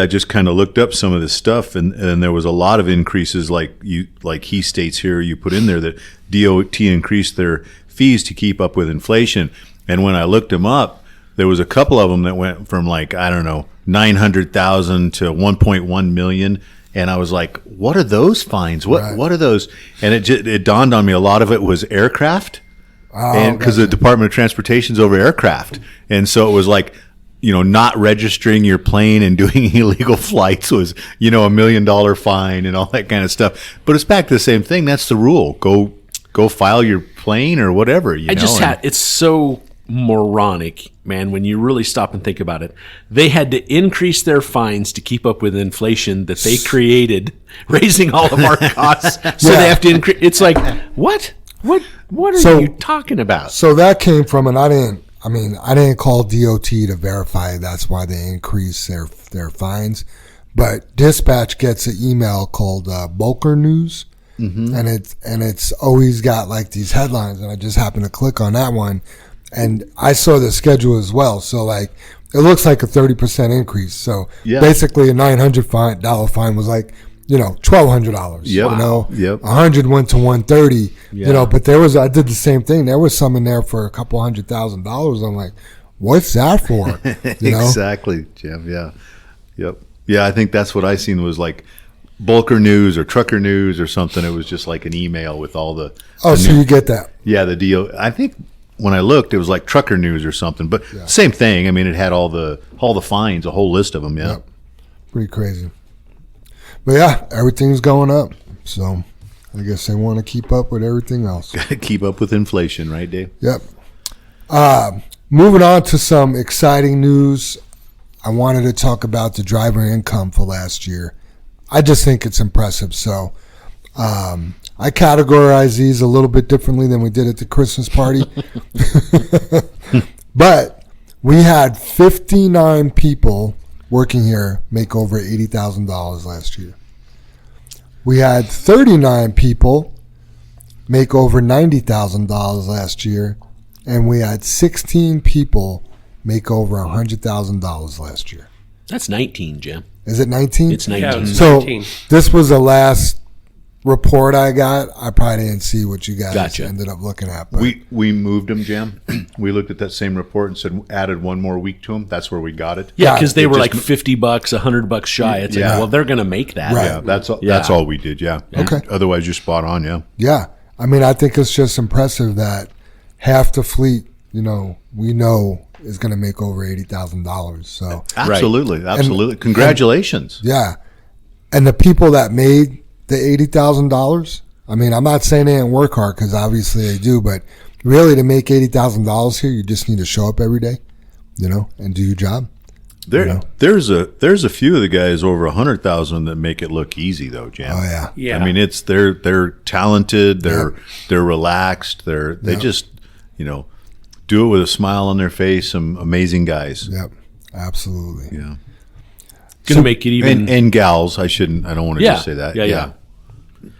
just kind of looked up some of this stuff, and there was a lot of increases. Like he states here, you put in there that DOT increased their fees to keep up with inflation. And when I looked them up, there was a couple of them that went from 900,000 to 1.1 million. And I was like, what are those fines? What are those? And it dawned on me, a lot of it was aircraft. And because the Department of Transportation's over aircraft. And so it was like, not registering your plane and doing illegal flights was, $1 million fine and all that kind of stuff. But it's back to the same thing. That's the rule. Go file your plane or whatever. It's so moronic, man, when you really stop and think about it. They had to increase their fines to keep up with inflation that they created, raising all of our costs. So they have to increase. It's like, what? What are you talking about? So that came from, and I didn't call DOT to verify that's why they increased their fines, but dispatch gets an email called Bulker News, and it's always got like these headlines, and I just happened to click on that one, and I saw the schedule as well. So like, it looks like a 30% increase. So basically, a $900 fine was like, $1,200. Yep. Yep. 100 went to 130. But I did the same thing. There was some in there for a couple $100,000. I'm like, what's that for? Exactly, Jim. Yeah. Yep. Yeah, I think that's what I seen was like Bulker News or Trucker News or something. It was just like an email with all the. Oh, so you get that? Yeah, the deal. I think when I looked, it was like Trucker News or something, but same thing. I mean, it had all the fines, a whole list of them. Yeah. Yep. Pretty crazy. But yeah, everything's going up. So I guess they want to keep up with everything else. Keep up with inflation, right, Dave? Yep. Moving on to some exciting news. I wanted to talk about the driver income for last year. I just think it's impressive. So I categorize these a little bit differently than we did at the Christmas party. But we had 59 people working here make over $80,000 last year. We had 39 people make over $90,000 last year, and we had 16 people make over $100,000 last year. That's 19, Jim. Is it 19? It's Yeah, 19. it's So 19. this was the last report I got. I probably didn't see what you guys Gotcha. ended up looking at. But We moved them, Jim. We looked at that same report and said added one more week to them. That's where we got it. Yeah, Yeah, because they it were just- like $50, $100 shy. It's Yeah. like, well, they're going to make that. Right. Yeah, that's Yeah. all we did. Yeah. Okay. Otherwise, you're spot on. Yeah. yeah, I mean, I think it's just impressive that half the fleet, we know is going to make over $80,000. So Absolutely. Absolutely. Congratulations. yeah, and the people that made the $80,000, I mean, I'm not saying they didn't work hard because obviously they do, but really to make $80,000 here, you just need to show up every day, and do your job. There's a few of the guys over 100,000 that make it look easy though, Jim. Oh yeah, Yeah. I mean, they're talented. They're relaxed. They just do it with a smile on their face. Some amazing guys. yep, absolutely. Yeah. Going to make it even. And gals. I don't want to yeah. just say that. Yeah.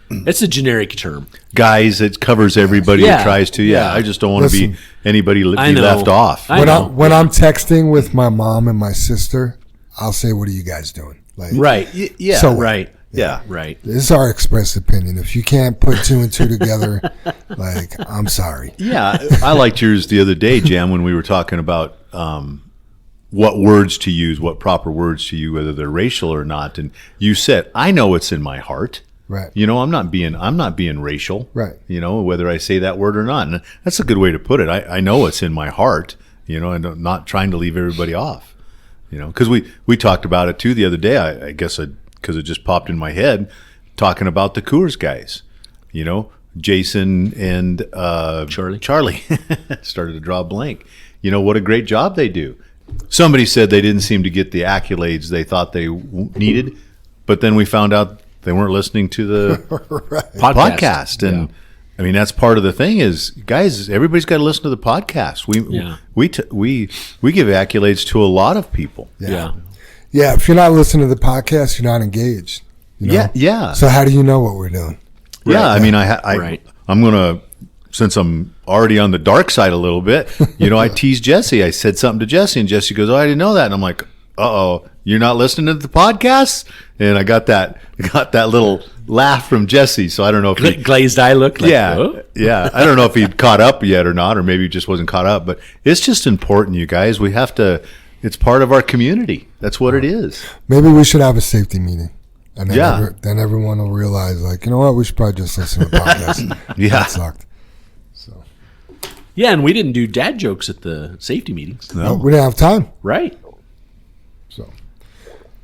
It's a generic term. Guys, it covers everybody. Yeah. It tries to. Yeah. Yeah. I just don't want to be Listen, anybody be I know. left off. I When know. when I'm texting with my mom and my sister, I'll say, "What are you guys doing?" Like, Right. Yeah. So Right. Yeah. Right. this is our expressed opinion. If you can't put two and two together, like, I'm sorry. Yeah, I liked yours the other day, Jam, when we were talking about what words to use, what proper words to use, whether they're racial or not. And you said, "I know what's in my heart." Right. I'm not being racial. Right. Whether I say that word or not. And that's a good way to put it. I know what's in my heart. And I'm not trying to leave everybody off. Because we talked about it too the other day. I guess because it just popped in my head, talking about the Coors guys. Jason and Charlie started to draw a blank. What a great job they do. Somebody said they didn't seem to get the accolades they thought they needed, but then we found out they weren't listening to the podcast. And I mean, that's part of the thing is, guys, everybody's got to listen to the podcast. We give accolades to a lot of people. Yeah. Yeah, if you're not listening to the podcast, you're not engaged. Yeah. So how do you know what we're doing? Yeah, I mean, Right. I'm gonna, since I'm already on the dark side a little bit, I teased Jesse. I said something to Jesse, and Jesse goes, "Oh, I didn't know that." And I'm like, "Uh-oh, you're not listening to the podcast?" And I got that little laugh from Jesse. So I don't know if he, Glazed eye look. Like, yeah, oh. yeah. I don't know if he'd caught up yet or not, or maybe he just wasn't caught up. But it's just important, you guys. We have to. It's part of our community. That's what it is. Maybe we should have a safety meeting. And then, Yeah. then everyone will realize, like, you know what? We should probably just listen to the podcast. Yeah. That sucked. So Yeah, and we didn't do dad jokes at the safety meetings. No. we didn't have time. Right. So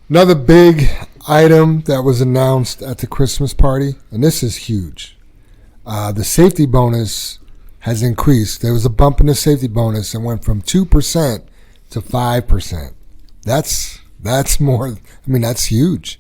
another big item that was announced at the Christmas party, and this is huge. The safety bonus has increased. There was a bump in the safety bonus and went from 2% to 5%. That's more. I mean, that's huge.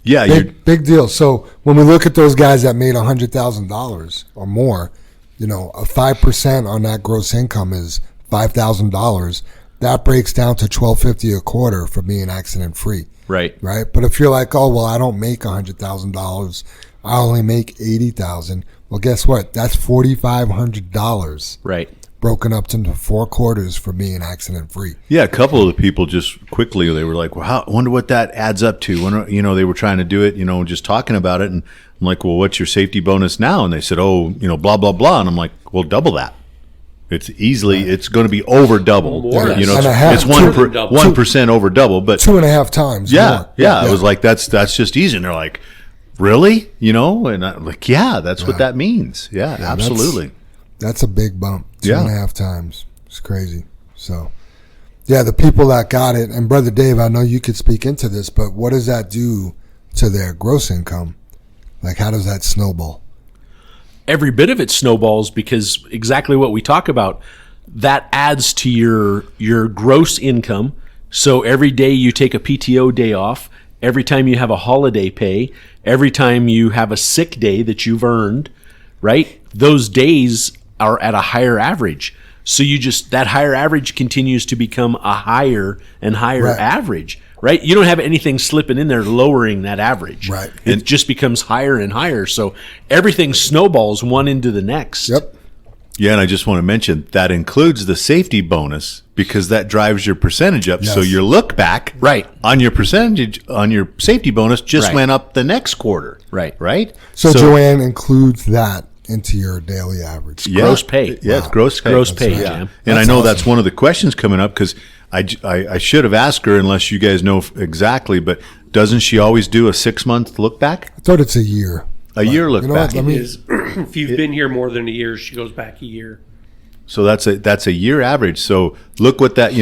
Yeah, Big deal. So when we look at those guys that made $100,000 or more, a 5% on that gross income is $5,000. That breaks down to $1,250 a quarter for being accident free. Right. Right. But if you're like, oh well, I don't make $100,000, I only make $80,000. Well, guess what? That's $4,500 Right. broken up into 4 quarters for being accident free. Yeah, a couple of the people just quickly, they were like, well, I wonder what that adds up to. When, they were trying to do it, just talking about it. And I'm like, well, what's your safety bonus now? And they said, oh, blah, blah, blah. And I'm like, well, double that. It's going to be over double. More. And a half. It's More than double. 1% over double. But 2.5 times. yeah, more. yeah, it was like, that's just easy. And they're like, really? And I'm like, yeah, that's what that means. Yeah, absolutely. That's a big bump. Yeah. 2.5 times. It's crazy. So, yeah, the people that got it, and Brother Dave, I know you could speak into this, but what does that do to their gross income? Like, how does that snowball? Every bit of it snowballs because exactly what we talk about, that adds to your gross income. So every day you take a PTO day off, every time you have a holiday pay, every time you have a sick day that you've earned, right? Those days are at a higher average. So that higher average continues to become a higher and higher Right. average, right? You don't have anything slipping in there lowering that average. Right. It just becomes higher and higher. So everything snowballs one into the next. Yep. Yeah, and I just want to mention that includes the safety bonus because that drives your percentage up. So Yes. your look back Right. on your percentage on your safety bonus just Right. went up the next quarter. Right. Right? So Joanne includes that into your daily average. Yeah. Gross pay. Yeah, it's gross pay. Gross pay, right. Jam. And That's I know awesome. that's one of the questions coming up because I should have asked her, unless you guys know exactly, but doesn't she always do a 6-month look back? I thought it's a year. A year look You know back. what? Let me- Is if you've been here more than a year, she goes back a year. So that's a year average. So look what that,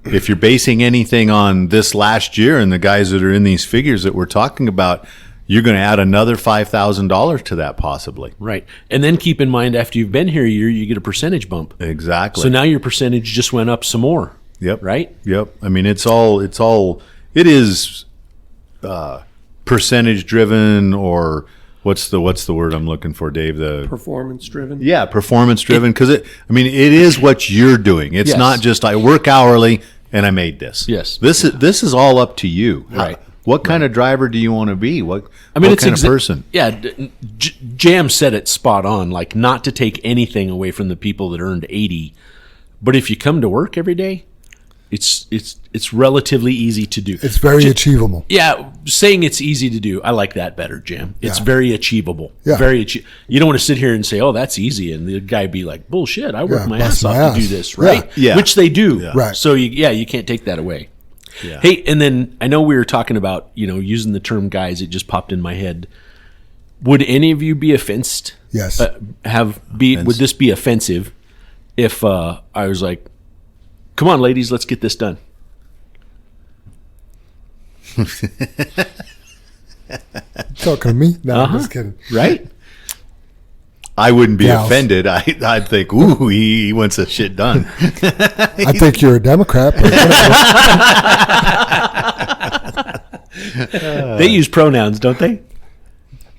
if you're basing anything on this last year and the guys that are in these figures that we're talking about, you're going to add another $5,000 to that possibly. Right. And then keep in mind, after you've been here a year, you get a percentage bump. Exactly. So now your percentage just went up some more. Yep. Right? Yep. I mean, it is percentage driven, or what's the word I'm looking for, Dave? Performance driven. Performance driven, because it is what you're doing. It's Yes. not just I work hourly and I made this. Yes. This is all up to you. Right. What kind of driver do you want to be? What It's kind of person? Yeah. Jam said it spot on. Like, not to take anything away from the people that earned 80, but if you come to work every day, it's relatively easy to do. It's very achievable. Yeah, saying it's easy to do, I like that better, Jam. It's Yeah. very achievable. Yeah. You don't want to sit here and say, "Oh, that's easy," and the guy be like, "Bullshit! I work Yeah, my bust ass my off to do ass." this," right? Yeah. Which they do. Right. So you can't take that away. Yeah. Hey, and then I know we were talking about using the term "guys." It just popped in my head. Would any of you be offensed? Yes. Would this be offensive if I was like, "Come on, ladies, let's get this done"? Talking to me? No, I'm just kidding. Right? I wouldn't be Gals. offended. I'd think, ooh, he wants the shit done. I think you're a Democrat. But whatever. They use pronouns, don't they?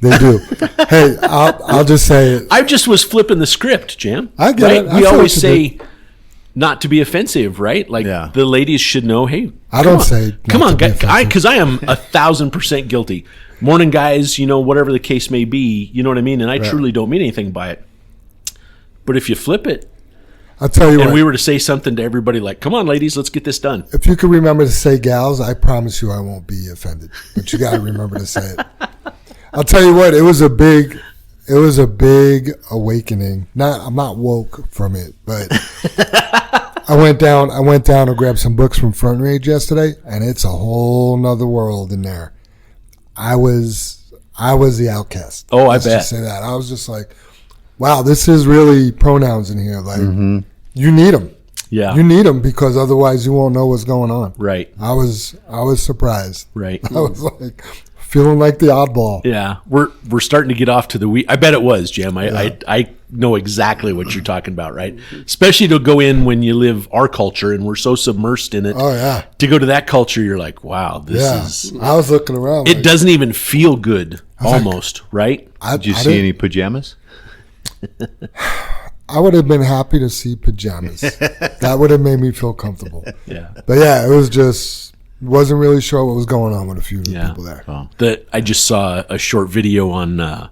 They do. Hey, I'll just say it. I just was flipping the script, Jam. I get right? it. I We feel always what you say not to be offensive, right? Like Yeah. the ladies should know. Hey, I come don't on. say Come not on, to be guys, offensive. because I am 1,000% guilty. Morning, guys. Whatever the case may be. You know what I mean? And I truly don't mean anything by it. But if you flip it, I'll tell you and what. we were to say something to everybody like, "Come on, ladies, let's get this done." If you can remember to say gals, I promise you I won't be offended. But you got to remember to say it. I'll tell you what, it was a big awakening. I'm not woke from it, but I went down to grab some books from Front Range yesterday, and it's a whole nother world in there. I was the outcast. Oh, I Let's bet. just say that. I was just like, wow, this is really pronouns in here. Like, you need them. Yeah. You need them because otherwise you won't know what's going on. Right. I was surprised. Right. I was like feeling like the oddball. Yeah, we're starting to get off to the weed. I bet it was, Jim. I know exactly what you're talking about, right? Especially to go in when you live our culture and we're so submersed in it. Oh yeah. To go to that culture, you're like, wow, this Yeah. is. I was looking around. It doesn't even feel good, almost, right? Did you see any pajamas? I would have been happy to see pajamas. That would have made me feel comfortable. Yeah. But yeah, it was just wasn't really sure what was going on with a few of the Yeah. people there. I just saw a short video on,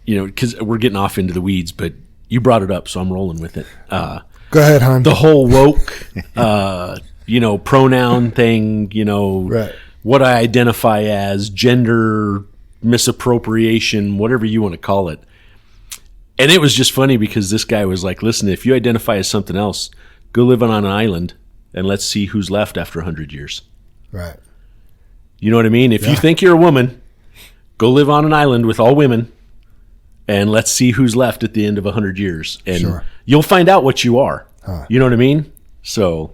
because we're getting off into the weeds, but you brought it up, so I'm rolling with it. Go ahead, hon. The whole woke, pronoun thing, Right. what I identify as, gender misappropriation, whatever you want to call it. And it was just funny because this guy was like, listen, if you identify as something else, go live on an island and let's see who's left after 100 years. Right. You know what I mean? If you think you're a woman, go live on an island with all women and let's see who's left at the end of 100 years. And Sure. you'll find out what you are. You know what I mean? So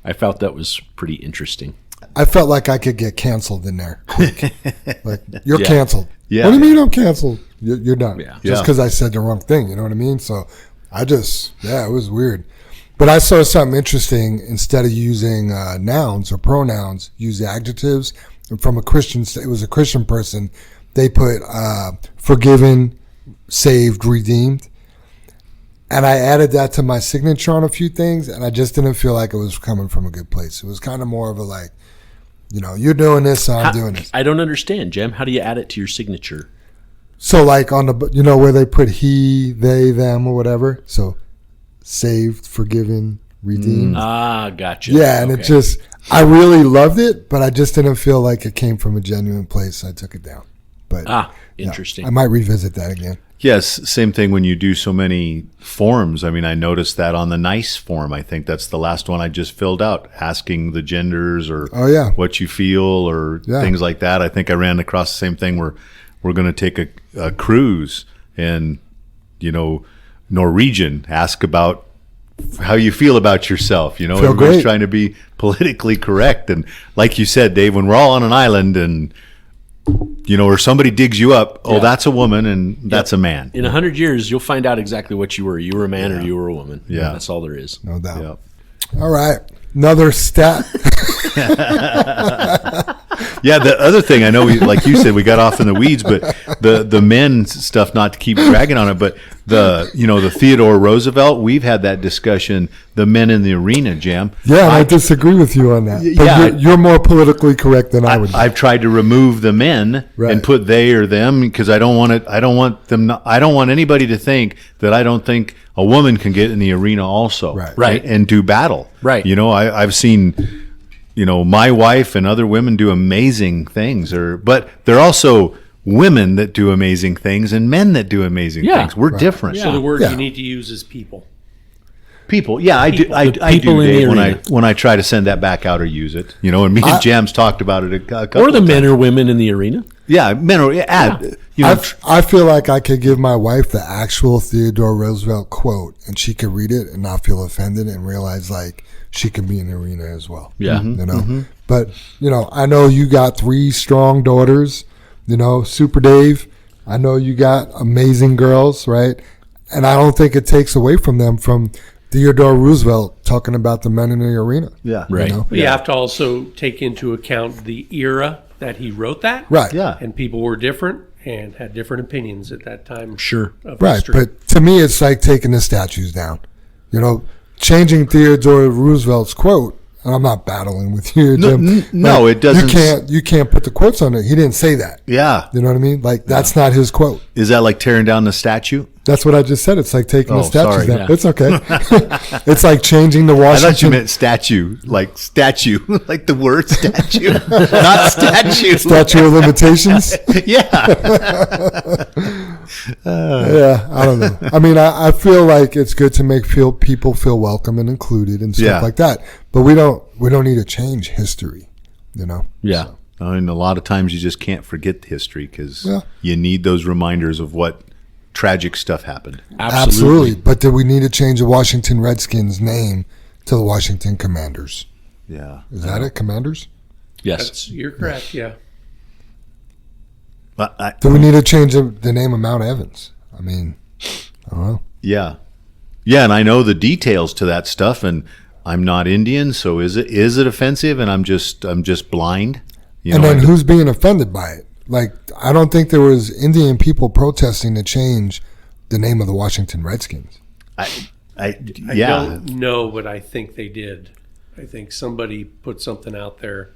I felt that was pretty interesting. I felt like I could get canceled in there. Quick. Like, you're Yeah. canceled. Yeah. What do you mean I'm canceled? You're done. Yeah. Just Yeah. because I said the wrong thing. You know what I mean? So it was weird. But I saw something interesting. Instead of using nouns or pronouns, use adjectives. And from it was a Christian person. They put forgiven, saved, redeemed. And I added that to my signature on a few things, and I just didn't feel like it was coming from a good place. It was kind of more of a like, you're doing this, so I'm doing this. I don't understand, Jem. How do you add it to your signature? So like on the, where they put he, they, them, or whatever. So saved, forgiven, redeemed. Gotcha. Yeah, and it just, I really loved it, but I just didn't feel like it came from a genuine place. So I took it down. But interesting. I might revisit that again. Yes, same thing when you do so many forms. I mean, I noticed that on the NICE form. I think that's the last one I just filled out, asking the genders or what you feel or things like that. I think I ran across the same thing where we're going to take a cruise and, Norwegian, ask about how you feel about yourself. Everybody's trying to be politically correct. And like you said, Dave, when we're all on an island and or somebody digs you up, that's a woman and that's a man. In 100 years, you'll find out exactly what you were. You were a man or you were a woman. Yeah. That's all there is. No doubt. Yep. All right. Another stat. Yeah, the other thing I know, like you said, we got off in the weeds, but the men stuff, not to keep dragging on it, but the Theodore Roosevelt, we've had that discussion. The men in the arena, Jam. Yeah, I disagree with you on that. But you're more politically correct than I would be. I've tried to remove the men and put they or them because I don't want it. I don't want anybody to think that I don't think a woman can get in the arena also, Right. and do battle, Right. I've seen. My wife and other women do amazing things, but they're also women that do amazing things and men that do amazing things. We're different. So the word you need to use is people. People, I do. I people do, in the Dave, arena. when I try to send that back out or use it. And me and Jam's talked about it a couple Or the of men times. or women in the arena. Yeah, men or add. I feel like I could give my wife the actual Theodore Roosevelt quote, and she could read it and not feel offended and realize like she can be in the arena as well. Yeah. But I know you got 3 strong daughters. Super Dave. I know you got amazing girls, right? And I don't think it takes away from them from Theodore Roosevelt talking about the men in the arena. Yeah, Right. But you have to also take into account the era that he wrote that. Right. Yeah. And people were different and had different opinions at that time. Sure. Of Right. history. But to me, it's like taking the statues down. Changing Theodore Roosevelt's quote. And I'm not battling with you, Jim. No, it doesn't. You can't put the quotes on it. He didn't say that. Yeah. You know what I mean? Like that's not his quote. Is that like tearing down the statue? That's what I just said. It's like taking the statues sorry. down. Yeah. It's okay. It's like changing the I thought you Washington. meant statue, like statue, like the word statue, not statue. Statute of limitations. Yeah. Yeah, I don't know. I mean, I feel like it's good to make people feel welcome and included and stuff Yeah. like that. But we don't need to change history. Yeah. I mean, a lot of times you just can't forget history because Yeah. you need those reminders of what tragic stuff happened. Absolutely. But do we need to change the Washington Redskins name to the Washington Commanders? Yeah. Is that it? Commanders? Yes. You're correct, yeah. But Do we need to change the name of Mount Evans? I mean, I don't know. yeah. Yeah, and I know the details to that stuff, and I'm not Indian, so is it offensive? And I'm just blind. And then who's being offended by it? Like, I don't think there was Indian people protesting to change the name of the Washington Redskins. I don't know, but I think they did. I think somebody put something out there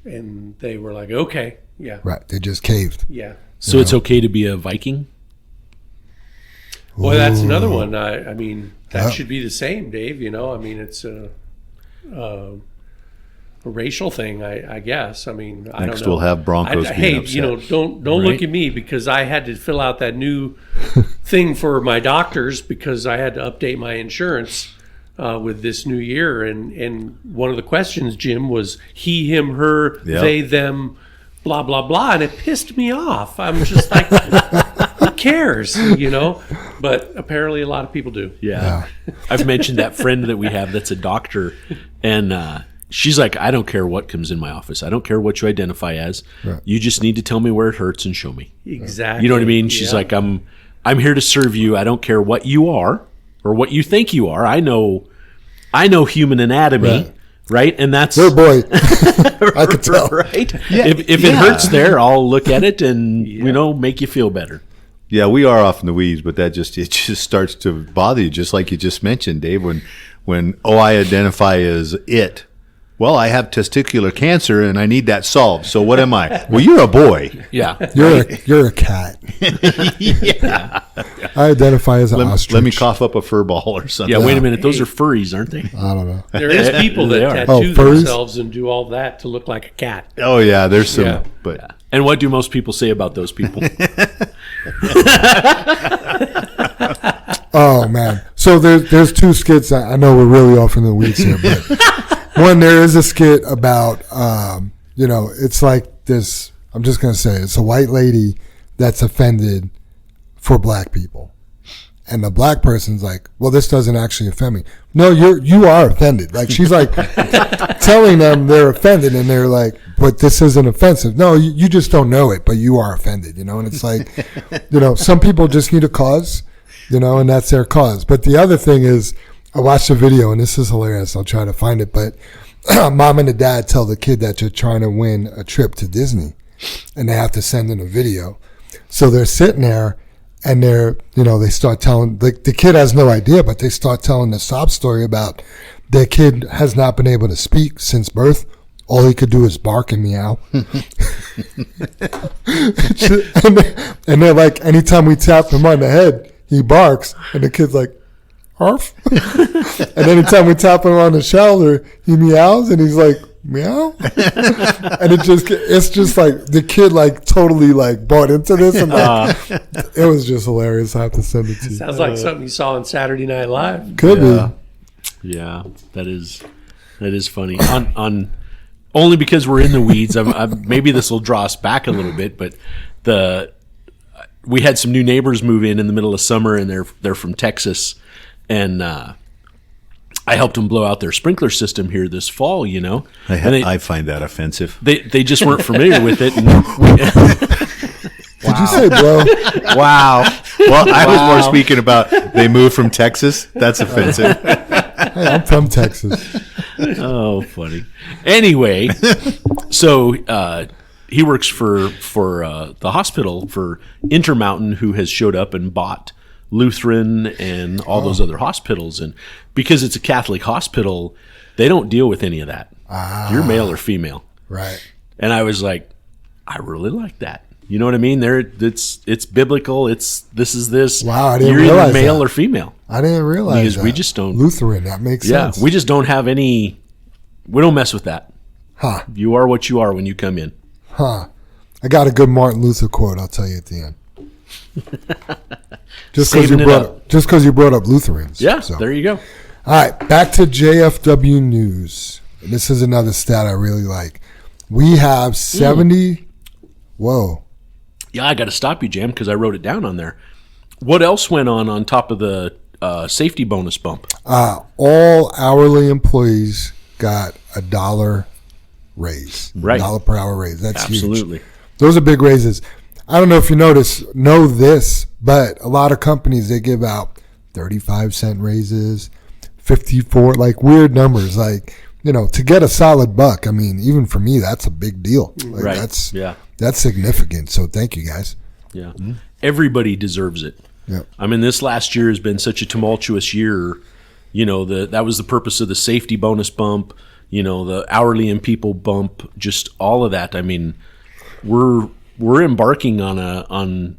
and they were like, okay, yeah, Right. They just caved. yeah. So it's okay to be a Viking? Boy, that's another one. I mean, that Yeah. should be the same, Dave. I mean, it's a racial thing, I guess. I mean, I Next don't know. we'll have Broncos Hey, being upset. don't Right. look at me because I had to fill out that new thing for my doctors because I had to update my insurance with this new year. And one of the questions, Jim, was he, him, her, Yep. they, them, blah, blah, blah. And it pissed me off. I'm just like, who cares, But apparently a lot of people do. Yeah. I've mentioned that friend that we have that's a doctor, and she's like, I don't care what comes in my office. I don't care what you identify as. Right. You just need to tell me where it hurts and show me. Exactly. You know what I mean? She's Yeah. like, I'm here to serve you. I don't care what you are or what you think you are. I know human anatomy, right? And that's Good boy. I could tell. right. If it hurts there, I'll look at it and make you feel better. Yeah, we are off in the weeds, but it just starts to bother you, just like you just mentioned, Dave. When I identify as it. Well, I have testicular cancer and I need that solved. So what am I? Well, you're a boy. Yeah. You're a cat. Yeah. I identify as an ostrich. Let me cough up a fur ball or something. Yeah, wait a minute. Those are furries, aren't they? I don't know. There is people They that are. tattoo furries? themselves and do all that to look like a cat. Oh yeah, there's some. Yeah. But And what do most people say about those people? Oh man! So there's two skits. I know we're really off in the weeds here, but one, there is a skit about it's like this. I'm just gonna say it's a white lady that's offended for black people, and the black person's like, "Well, this doesn't actually offend me." No, you are offended. Like she's like telling them they're offended, and they're like, "But this isn't offensive." No, you just don't know it, but you are offended. And it's like, some people just need a cause. And that's their cause. But the other thing is, I watched a video, and this is hilarious. I'll try to find it. But mom and the dad tell the kid that you're trying to win a trip to Disney, and they have to send in a video. So they're sitting there, and they start telling, the kid has no idea, but they start telling the sob story about their kid has not been able to speak since birth. All he could do is bark and meow. And they're like, anytime we tap him on the head, he barks, and the kid's like, "Arf!" And anytime we tap him on the shoulder, he meows, and he's like, "Meow!" And it's just like the kid like totally like bought into this, and it was just hilarious. I have to send it to you. Sounds like something you saw on Saturday Night Live. Could Yeah. Yeah, that is funny. On only because we're in the weeds. Maybe this will draw us back a little bit, but we had some new neighbors move in the middle of summer, and they're from Texas, and I helped them blow out their sprinkler system here this fall. I find that offensive. They just weren't familiar with it. And Did you say blow? Wow. Well, I was more speaking about they moved from Texas. That's offensive. Hey, I'm from Texas. Oh, funny. Anyway, so he works for the hospital for Intermountain, who has showed up and bought Lutheran and all those other hospitals. And because it's a Catholic hospital, they don't deal with any of that. You're male or female. Right. And I was like, I really like that. You know what I mean? It's biblical. This is this. Wow, I didn't You're realize either male that. or female. I didn't realize Because that. we just don't. Lutheran, that makes Yeah, sense. we just don't have any. We don't mess with that. Huh. You are what you are when you come in. Huh. I got a good Martin Luther quote. I'll tell you at the end. Just because Saving it up. you brought up Lutherans. Yeah, So. there you go. All right, back to JFW News. And this is another stat I really like. We have 70. Whoa. Yeah, I got to stop you, Jam, because I wrote it down on there. What else went on top of the safety bonus bump? All hourly employees got $1 raise. Right. $1 per hour raise. That's Absolutely. huge. Those are big raises. I don't know if you know this, but a lot of companies, they give out 35-cent raises, 54, like weird numbers. Like, to get a solid buck, I mean, even for me, that's a big deal. Like, Right. That's significant. So thank you guys. Yeah. Everybody deserves it. Yep. I mean, this last year has been such a tumultuous year. That was the purpose of the safety bonus bump, the hourly and people bump, just all of that. I mean, we're embarking on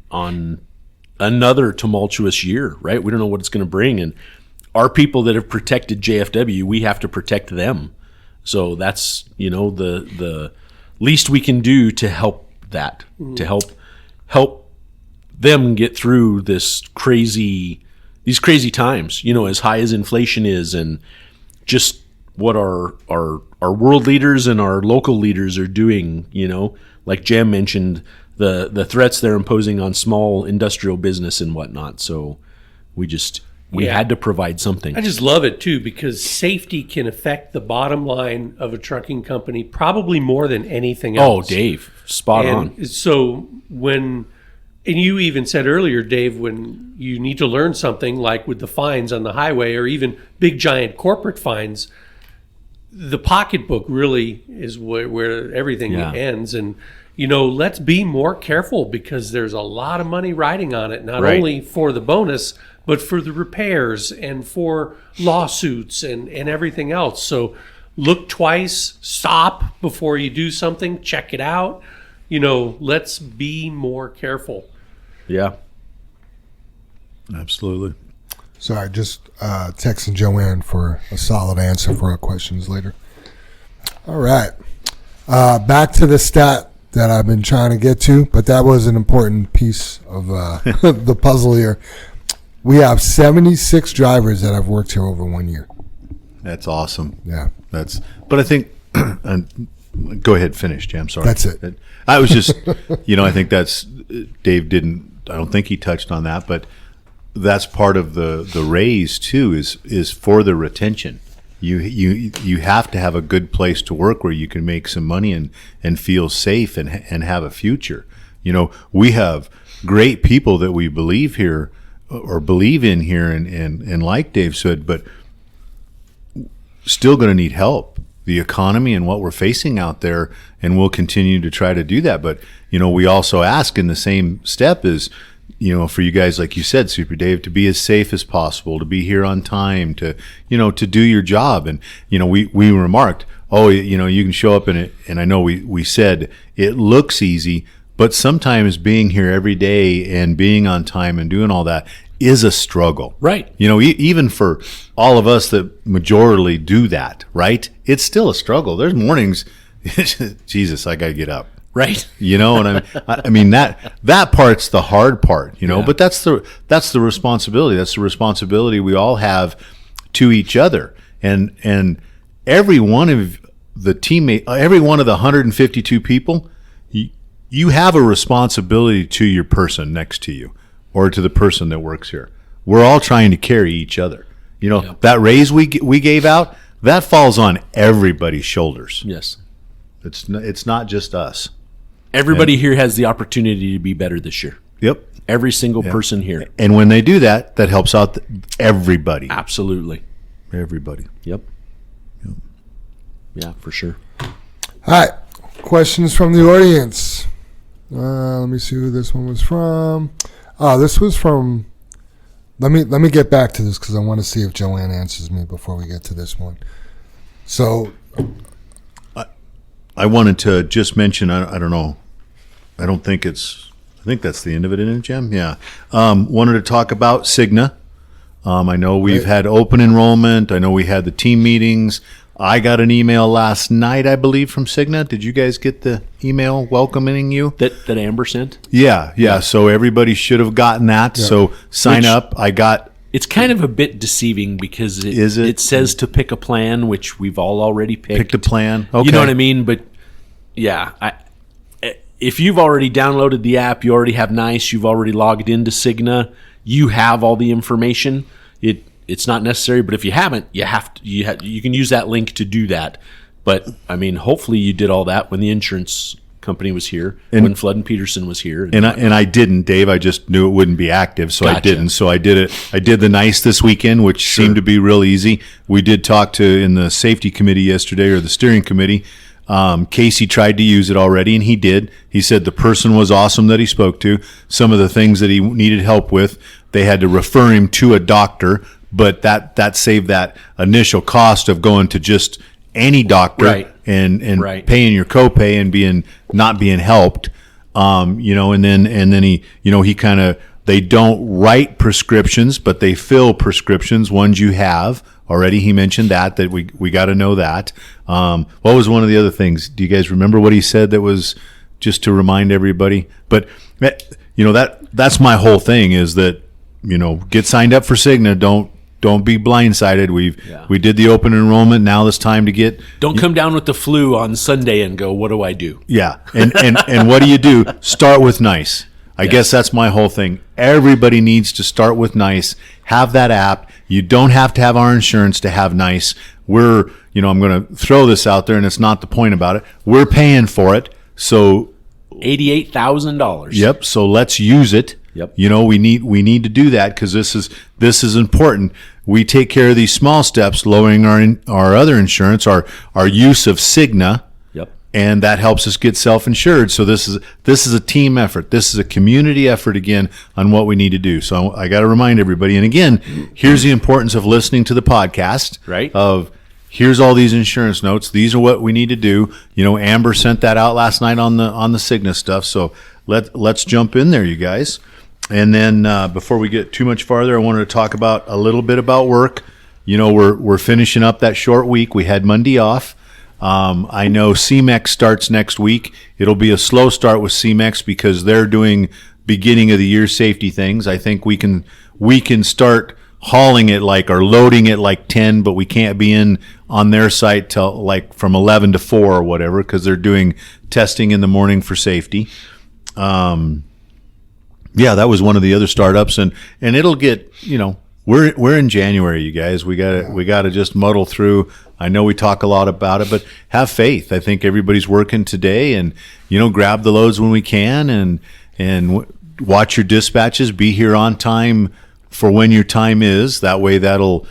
another tumultuous year, right? We don't know what it's going to bring. And our people that have protected JFW, we have to protect them. So that's, the least we can do to help that, to help them get through these crazy times, as high as inflation is, and just what our world leaders and our local leaders are doing, like Jam mentioned, the threats they're imposing on small industrial business and whatnot. So we had to provide something. I just love it too, because safety can affect the bottom line of a trucking company probably more than anything else. Oh, Dave, spot on. So and you even said earlier, Dave, when you need to learn something like with the fines on the highway or even big giant corporate fines, the pocketbook really is where everything Yeah. ends. And let's be more careful because there's a lot of money riding on it, not Right. only for the bonus, but for the repairs and for lawsuits and everything else. So look twice, stop before you do something, check it out. Let's be more careful. Yeah. Absolutely. Sorry, just texting Joanne for a solid answer for our questions later. All right. Back to the stat that I've been trying to get to, but that was an important piece of the puzzle here. We have 76 drivers that have worked here over 1 year. That's awesome. Yeah. But I think, go ahead, finish, Jam. Sorry. That's it. I was just, I think that's, Dave I don't think he touched on that, but that's part of the raise too, is for the retention. You have to have a good place to work where you can make some money and feel safe and have a future. We have great people that we believe here or believe in here and like Dave said, but still going to need help. The economy and what we're facing out there, and we'll continue to try to do that. But, we also ask in the same step is, for you guys, like you said, Super Dave, to be as safe as possible, to be here on time, to do your job. And, we remarked, you can show up in it. And I know we said it looks easy, but sometimes being here every day and being on time and doing all that is a struggle. Right. Even for all of us that majorly do that, right? It's still a struggle. There's mornings, Jesus, I got to get up. Right. And I mean that part's the hard part, but that's the responsibility. That's the responsibility we all have to each other. And every one of the teammate, every one of the 152 people, you have a responsibility to your person next to you or to the person that works here. We're all trying to carry each other. That raise we gave out, that falls on everybody's shoulders. Yes. It's not just us. Everybody here has the opportunity to be better this year. Yep. Every single person here. And when they do that, that helps out everybody. Absolutely. Everybody. Yep. Yeah, for sure. All right. Questions from the audience. Let me see who this one was from. Oh, this was from. Let me get back to this because I want to see if Joanne answers me before we get to this one. So, I wanted to just mention. I don't know. I think that's the end of it, isn't it, Jim? Yeah. Wanted to talk about Cigna. I know we've had open enrollment. I know we had the team meetings. I got an email last night, I believe, from Cigna. Did you guys get the email welcoming you? That Amber sent? Yeah. So everybody should have gotten that. Yeah. So sign up. It's kind of a bit deceiving because it says to pick a plan, which we've all already picked. Picked a plan. Okay. You know what I mean? But yeah, if you've already downloaded the app, you already have NICE, you've already logged into Cigna, you have all the information. It's not necessary, but if you haven't, you can use that link to do that. But I mean, hopefully you did all that when the insurance company was here, when Flood and Peterson was here. And I didn't, Dave. I just knew it wouldn't be active, so gotcha. I didn't. So I did it. I did the NICE this weekend, which seemed to be real easy. We did talk in the safety committee yesterday, or the steering committee. Casey tried to use it already, and he did. He said the person was awesome that he spoke to. Some of the things that he needed help with, they had to refer him to a doctor, but that saved that initial cost of going to just any doctor, right. and right. paying your copay and not being helped. And then he kind of, they don't write prescriptions, but they fill prescriptions, ones you have already. He mentioned that we got to know that. What was one of the other things? Do you guys remember what he said that was just to remind everybody? But that's my whole thing is that, get signed up for Cigna. Don't be blindsided. We did the open enrollment. Now it's time to get. Don't come down with the flu on Sunday and go, what do I do? Yeah. And what do you do? Start with NICE. I guess that's my whole thing. Everybody needs to start with NICE. Have that app. You don't have to have our insurance to have NICE. I'm going to throw this out there, and it's not the point about it. We're paying for it. So $88,000. Yep. So let's use it. Yep. We need to do that because this is important. We take care of these small steps, lowering our other insurance, our use of Cigna. Yep. and that helps us get self-insured. So this is a team effort. This is a community effort again on what we need to do. So I got to remind everybody. And again, here's the importance of listening to the podcast. Right. Of here's all these insurance notes. These are what we need to do. You know, Amber sent that out last night on the Cigna stuff. So let's jump in there, you guys. And then before we get too much farther, I wanted to talk about a little bit about work. You know, we're finishing up that short week. We had Monday off. I know CMEX starts next week. It'll be a slow start with CMEX because they're doing beginning of the year safety things. I think we can start hauling it or loading it like 10, but we can't be in on their site till like from 11 to 4 or whatever because they're doing testing in the morning for safety. Yeah, that was one of the other startups, and it'll get, you know, we're in January, you guys. We gotta just muddle through. I know we talk a lot about it, but have faith. I think everybody's working today, and you know, grab the loads when we can, and watch your dispatches. Be here on time for when your time is. That way, that'll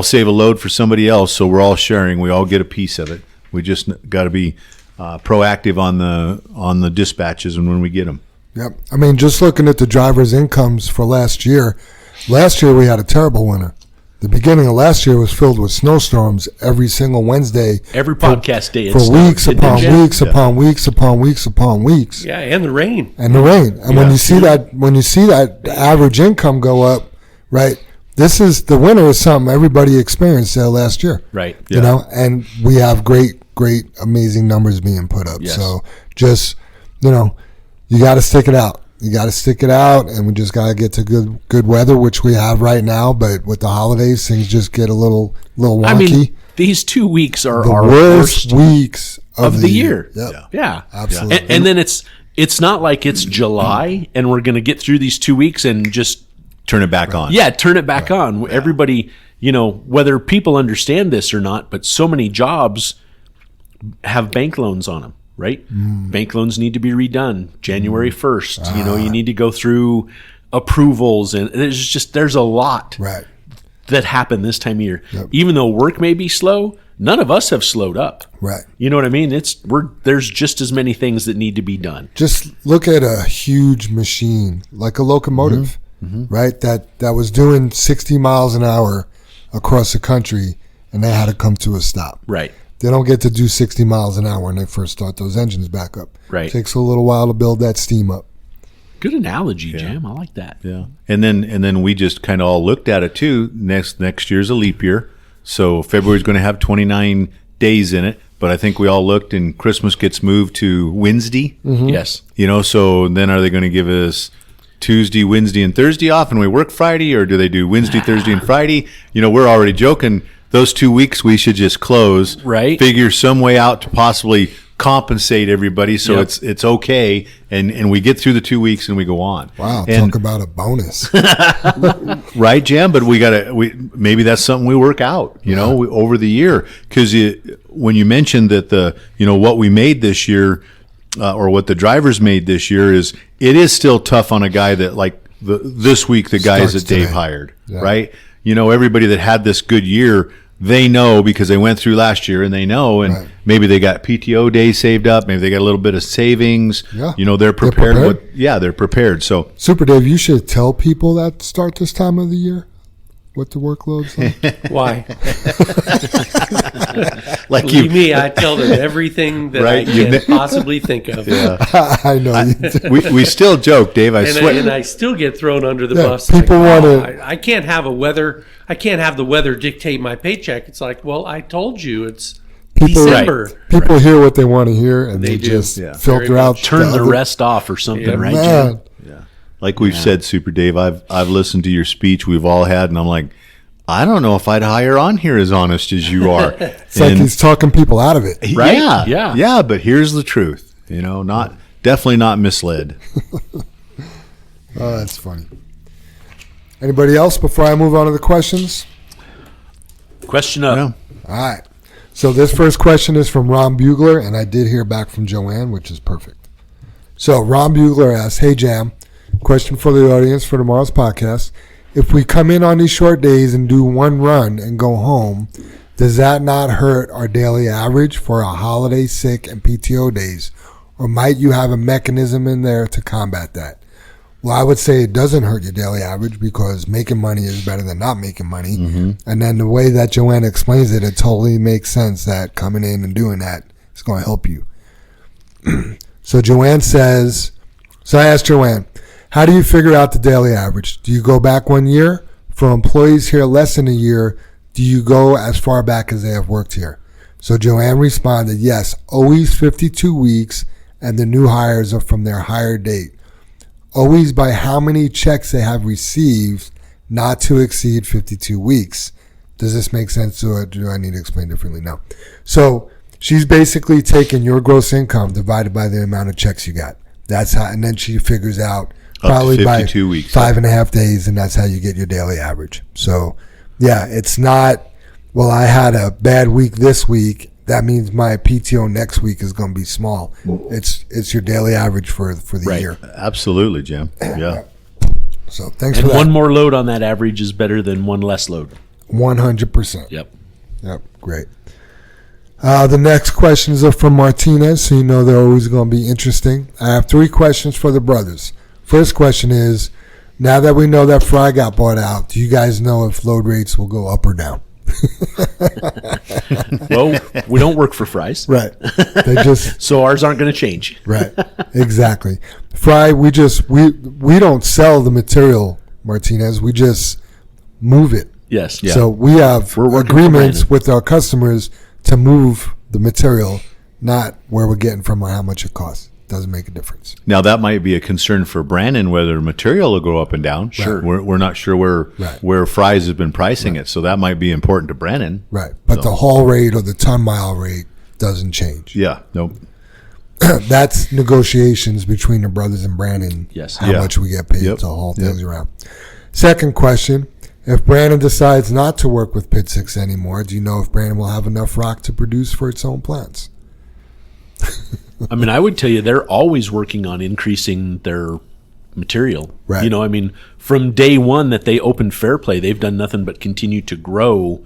save a load for somebody else. So we're all sharing. We all get a piece of it. We just got to be proactive on the dispatches and when we get them. Yep. I mean, just looking at the drivers' incomes for last year we had a terrible winter. The beginning of last year was filled with snowstorms every single Wednesday. Every podcast day. For weeks upon weeks upon weeks upon weeks upon weeks. Yeah, and the rain. And when you see that average income go up, right? The winter is something everybody experienced last year. Right. You know, and we have great, amazing numbers being put up. Yes. So just, you know, you got to stick it out. You got to stick it out, and we just got to get to good weather, which we have right now. But with the holidays, things just get a little wonky. I mean, these 2 weeks are the our worst weeks of the year. Yep. Yeah, absolutely. And then it's not like it's July and we're going to get through these 2 weeks and just turn it back on. Yeah, turn it back on. Yeah. Everybody, you know, whether people understand this or not, but so many jobs have bank loans on them. Right? Bank loans need to be redone January 1st. You know, you need to go through approvals, and there's a lot that happen this time of year. Yep. Even though work may be slow, none of us have slowed up. Right. You know what I mean? There's just as many things that need to be done. Just look at a huge machine like a locomotive, right? That was doing 60 miles an hour across the country, and they had to come to a stop. Right. They don't get to do 60 miles an hour when they first start those engines back up. Right. It takes a little while to build that steam up. Good analogy, Jam. I like that. Yeah. And then we just kind of all looked at it too. Next year's a leap year. So February's going to have 29 days in it, but I think we all looked and Christmas gets moved to Wednesday. Mm-hmm. Yes. You know, so then are they going to give us Tuesday, Wednesday, and Thursday off and we work Friday, or do they do Wednesday, Thursday, and Friday? You know, we're already joking. Those 2 weeks we should just close, right? Figure some way out to possibly compensate everybody so it's okay, and we get through the 2 weeks and we go on. Wow, talk about a bonus. Right, Jam? But maybe that's something we work out, you know, over the year. Because when you mentioned that what we made this year, or what the drivers made this year, it is still tough on a guy that this week the guys that Dave hired, right? You know, everybody that had this good year, they know because they went through last year and they know, and maybe they got PTO days saved up. Maybe they got a little bit of savings. Yeah. You know, they're prepared. They're prepared. So Super Dave, you should tell people that start this time of the year what the workload's like. Why? Believe me, I tell them everything that I can possibly think of. Yeah. I know you do. we still joke, Dave. I swear. And I still get thrown under the bus. People want to. I can't have I can't have the weather dictate my paycheck. It's like, well, I told you it's December. People hear what they want to hear, and they do. just filter out. Turn the rest off or something, right, man. Yeah. Like we've said, Super Dave, I've listened to your speech we've all had, and I'm like, I don't know if I'd hire on here as honest as you are. It's like he's talking people out of it. Right? Yeah, but here's the truth. You know, definitely not misled. Oh, that's funny. Anybody else before I move on to the questions? Question up. Yeah. All right. So this first question is from Ron Bugler, and I did hear back from Joanne, which is perfect. So Ron Bugler asks, hey, Jam, question for the audience for tomorrow's podcast. If we come in on these short days and do one run and go home, Does that not hurt our daily average for our holiday, sick, and PTO days? Or might you have a mechanism in there to combat that? Well, I would say it doesn't hurt your daily average because making money is better than not making money. And then the way that Joanna explains it, it totally makes sense that coming in and doing that is going to help you. So Joanne says, so I asked Joanne, how do you figure out the daily average? Do you go back 1 year? For employees here less than a year, do you go as far back as they have worked here? So Joanne responded, yes, always 52 weeks, and the new hires are from their hire date. Always by how many checks they have received, not to exceed 52 weeks. Does this make sense, or do I need to explain differently? No. So she's basically taking your gross income divided by the amount of checks you got. That's how, and then she figures out probably by 52 weeks. 5.5 days, and that's how you get your daily average. So, yeah, it's not, well, I had a bad week this week. That means my PTO next week is going to be small. It's your daily average for the year. Absolutely, Jim. Yeah. So thanks And for that. one more load on that average is better than one less load. 100%. Yep. Yep. Great. The next questions are from Martinez, so you know they're always going to be interesting. I have 3 questions for the brothers. First question is, now that we know that Fry got bought out, do you guys know if load rates will go up or down? Well, we don't work for Fry's, Right. They just so ours aren't going to change. right. Exactly. Fry, we don't sell the material, Martinez. We just move it. Yes. So we have We're working for agreements Brandon. with our customers to move the material, not where we're getting from or how much it costs. Doesn't make a difference. Now that might be a concern for Brandon whether material will go up and down. Sure. We're not sure Right. where Fry's has been pricing it, so that might be important to Brandon. Right. But the haul rate or the ton mile rate doesn't change. Yeah. Nope. That's negotiations between the brothers and Brandon. Yes. How Yeah. much we get paid Yep. to haul things around. Second question. If Brandon decides not to work with Pit 6 anymore, do you know if Brandon will have enough rock to produce for its own plants? I mean, I would tell you they're always working on increasing their material. Right. You know, I mean, from day one that they opened Fairplay, they've done nothing but continue to grow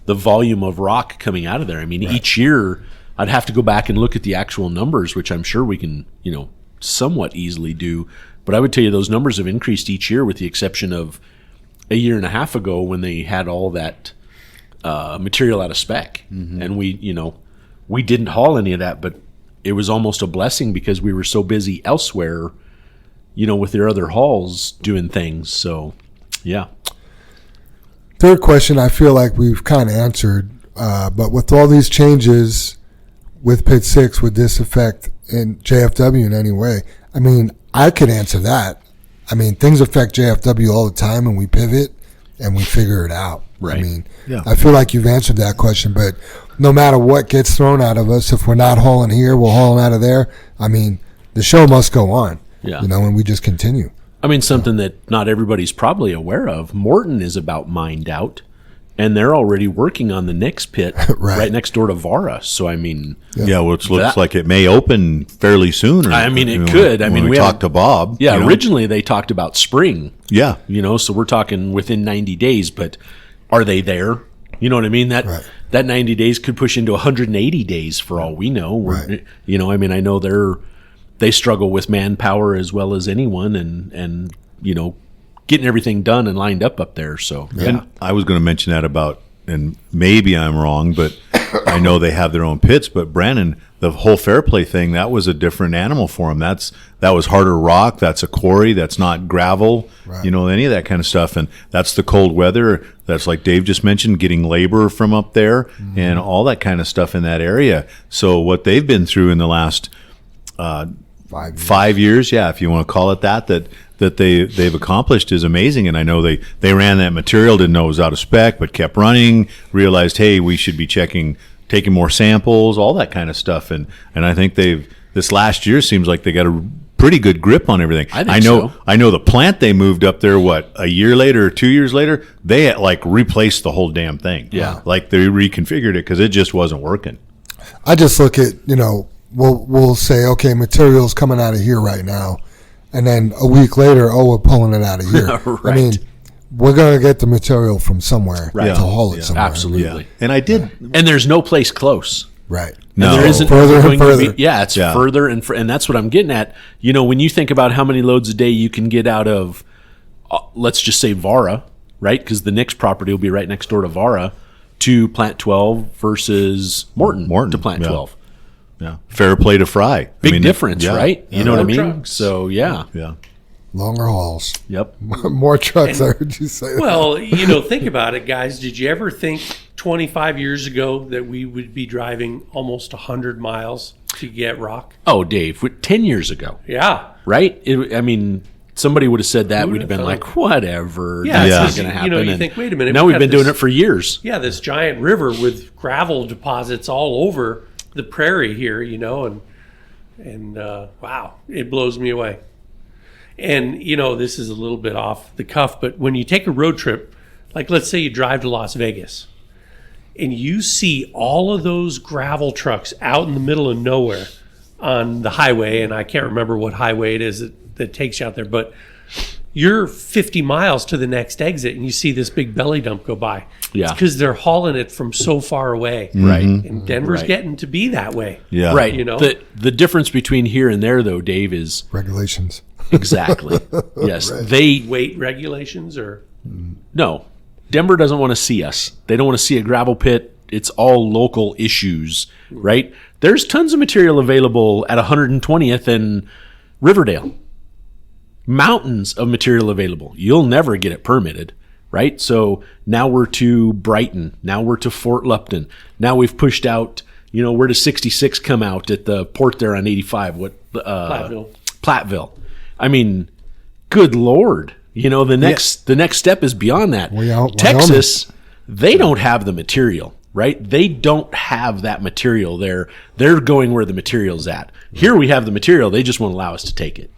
the volume of rock coming out of there. I mean, each year I'd have to go back and look at the actual numbers, which I'm sure we can, somewhat easily do. But I would tell you those numbers have increased each year with the exception of a year and a half ago when they had all that material out of spec. And we didn't haul any of that, but it was almost a blessing because we were so busy elsewhere, with their other hauls doing things. So, yeah. Third question, I feel like we've kind of answered, but with all these changes with Pit 6, would this affect in JFW in any way? I mean, I could answer that. I mean, things affect JFW all the time, and we pivot and we figure it out. Right. I mean, Yeah. I feel like you've answered that question, but no matter what gets thrown out of us, if we're not hauling here, we're hauling out of there. I mean, the show must go on. Yeah. And we just continue. I mean, something that not everybody's probably aware of, Morton is about mined out, and they're already working on the next pit right next door to Vara. So, I mean... Yeah, which looks That- like it may open fairly soon. I mean, it could. I mean, we we talked to Bob. Yeah, originally they talked about spring. Yeah. So we're talking within 90 days, but are they there? You know what I mean? That 90 days could push into 180 days for all we know. Right. I mean, I know they struggle with manpower as well as anyone and getting everything done and lined up there. So, And I was going to mention that about, and maybe I'm wrong, but I know they have their own pits. But Brandon, the whole Fairplay thing, that was a different animal for him. That was harder rock. That's a quarry. That's not gravel. Right. Any of that kind of stuff. And that's the cold weather. That's like Dave just mentioned, getting labor from up there and all that kind of stuff in that area. So what they've been through in the last 5 years, yeah, if you want to call it that they've accomplished is amazing. And I know they ran that material, didn't know it was out of spec, but kept running, realized, hey, we should be taking more samples, all that kind of stuff. And I think this last year seems like they got a pretty good grip on everything. I think I know the plant they moved up there, a year later or 2 years later, they had replaced the whole damn thing. Yeah. Like they reconfigured it because it just wasn't working. I just look at, we'll say, okay, material's coming out of here right now. And then a week later, we're pulling it out of here. Right. I mean, we're going to get the material from somewhere Right. to haul it Yeah. somewhere. Absolutely. Yeah. And I did. And there's no place close. Right. No. And there isn't Further ever and going to further. be- it's Yeah. further and that's what I'm getting at. You know, when you think about how many loads a day you can get out of, let's just say Vara, right? Because the Nix property will be right next door to Vara, to Plant 12 versus Morton to Plant yeah. 12. Yeah. Fair play to Fry. Big difference, yeah. right? You know what I More mean? trucks. So yeah, Yeah. Longer hauls. yep. More trucks, I heard you say that. Well, you know, think about it, guys. Did you ever think 25 years ago that we would be driving almost 100 miles to get rock? Oh, Dave, 10 years ago, Yeah. right? I mean, somebody would have said that. Who We'd have would've been thought? like, whatever. Yeah, That's Yeah. not because, going to happen. you know, you And think, wait a minute. now we've got been doing this- it for years. Yeah, this giant river with gravel deposits all over the prairie here, you know, and wow, it blows me away. And, you know, this is a little bit off the cuff, but when you take a road trip, like let's say you drive to Las Vegas and you see all of those gravel trucks out in the middle of nowhere on the highway, and I can't remember what highway it is that takes you out there, but you're 50 miles to the next exit and you see this big belly dump go by. Yeah. It's because they're hauling it from so far away. Right. And Denver's Right. getting to be that way. Yeah. Right. You know? The difference between here and there, though, Dave, is Regulations. exactly. Yes. They, Weight regulations or no, Denver doesn't want to see us. They don't want to see a gravel pit. It's all local issues, right? There's tons of material available at 120th and Riverdale. Mountains of material available. You'll never get it permitted, right? So now we're to Brighton. Now we're to Fort Lupton. Now we've pushed out, you know, where does 66 come out at the port there on 85? Platteville. Platteville. I mean, good Lord. You know, the next step is beyond that. Texas, they don't have the material, right? They don't have that material there. They're going where the material's at. Here we have the material. They just won't allow us to take it.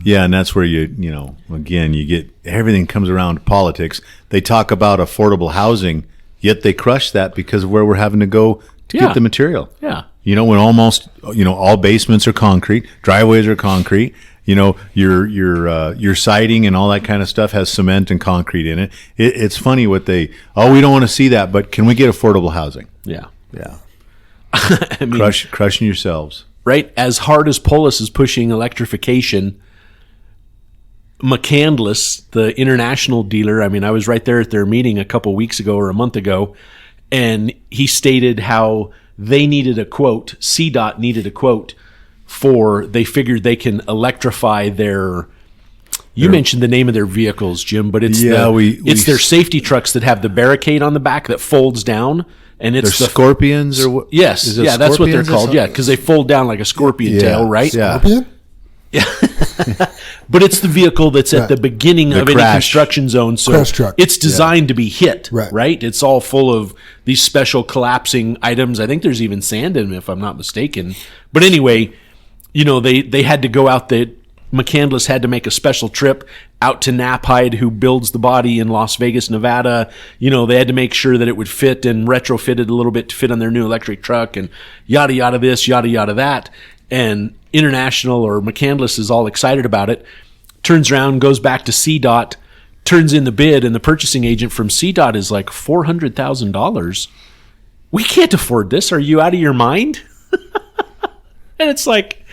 Yeah, and that's where you know, again, you get everything comes around to politics. They talk about affordable housing, yet they crush that because of where we're having to go to Yeah. get the material. Yeah. You know, when almost, you know, all basements are concrete, driveways are concrete. You know, your siding and all that kind of stuff has cement and concrete in it. It's funny what we don't want to see that, but can we get affordable housing? Yeah. Yeah, I mean, crushing yourselves. right? As hard as Polis is pushing electrification, McCandless, the international dealer, I mean, I was right there at their meeting a couple weeks ago or a month ago, and he stated how they needed a quote, CDOT needed a quote they figured they can electrify their, you mentioned the name of their vehicles, Jim, but it's it's their safety trucks that have the barricade on the back that folds down. And it's They're scorpions or what? Yes, Is it yeah, that's what they're scorpions or called. something? Yeah, because they fold down like a scorpion tail, right? Yeah. Scorpion? But it's the vehicle that's at the beginning of any crash. construction zone, so Crash truck. it's designed to be hit, Right. It's all full of these special collapsing items. I think there's even sand in them, if I'm not mistaken. But anyway, you know, they had to go out. McCandless had to make a special trip out to Knapheide, who builds the body in Las Vegas, Nevada. You know, they had to make sure that it would fit and retrofit it a little bit to fit on their new electric truck and yada, yada this, yada, yada that. And International or McCandless is all excited about it, turns around, goes back to CDOT, turns in the bid, and the purchasing agent from CDOT is like $400,000. We can't afford this. Are you out of your mind? And it's like,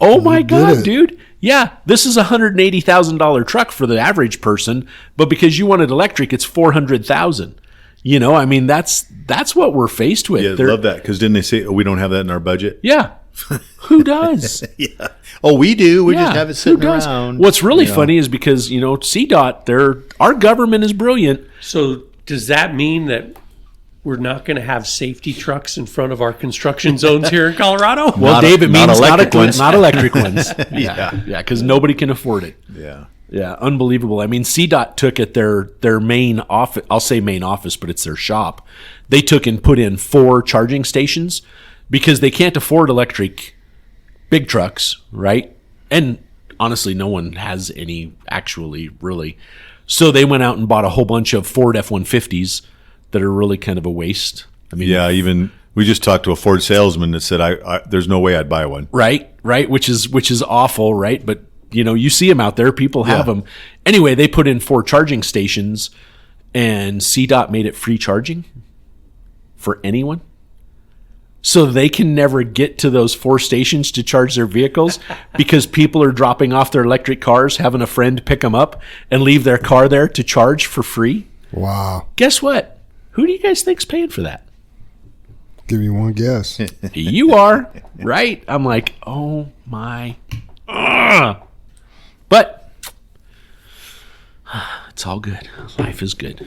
oh my God, it. dude. Yeah, this is a $180,000 truck for the average person, but because you wanted electric, it's $400,000. You know, I mean, that's what we're faced with. Yeah, love that, because didn't they say, we don't have that in our budget? Yeah. Who does? Yeah. Oh, we do. We Yeah, just have it who sitting does? around. What's really you know. funny is because, you know, CDOT, our government is brilliant. So does that mean that we're not going to have safety trucks in front of our construction zones here in Colorado? Well, Not- Dave, it not means electric ones. not electric ones. Yeah. Yeah, because nobody can afford it. Yeah. Yeah, unbelievable. I mean, CDOT took at their main office, I'll say main office, but it's their shop. They took and put in 4 charging stations because they can't afford electric big trucks, right? And honestly, no one has any actually, really. So they went out and bought a whole bunch of Ford F-150s that are really kind of a waste. I mean, Yeah, even we just talked to a Ford salesman that said, I there's no way I'd buy one. right, which is awful, right? But you know, you see them out there, people have Yeah. them, Anyway, they put in 4 charging stations, and CDOT made it free charging for anyone. So they can never get to those 4 stations to charge their vehicles because people are dropping off their electric cars, having a friend pick them up, and leave their car there to charge for free. Wow. Guess what? Who do you guys think's paying for that? Give you one guess. You are, right? I'm like, oh my. But it's all good. Life is good.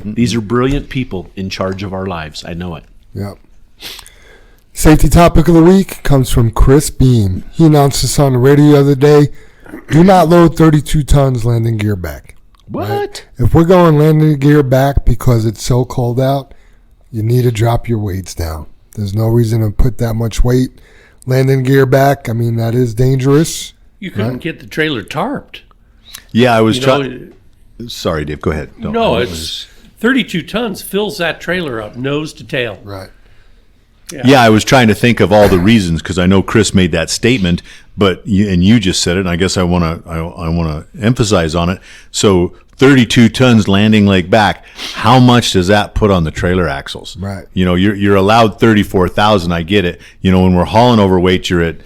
These are brilliant people in charge of our lives. I know it. Yep. Safety topic of the week comes from Chris Beam. He announced this on the radio the other day. Do not load 32 tons landing gear back. What? Right? If we're going landing gear back because it's so cold out, you need to drop your weights down. There's no reason to put that much weight landing gear back. I mean, that is dangerous. You couldn't get the trailer tarped. Yeah, I was You trying. Sorry, Dave. Go ahead. No, it's 32 tons fills that trailer up, nose to tail. Right. Yeah, I was trying to think of all the reasons because I know Chris made that statement, but you just said it, and I guess I want to emphasize on it. So 32 tons landing leg back. How much does that put on the trailer axles? Right. You know, you're allowed 34,000. I get it. You know, when we're hauling overweight, you're at,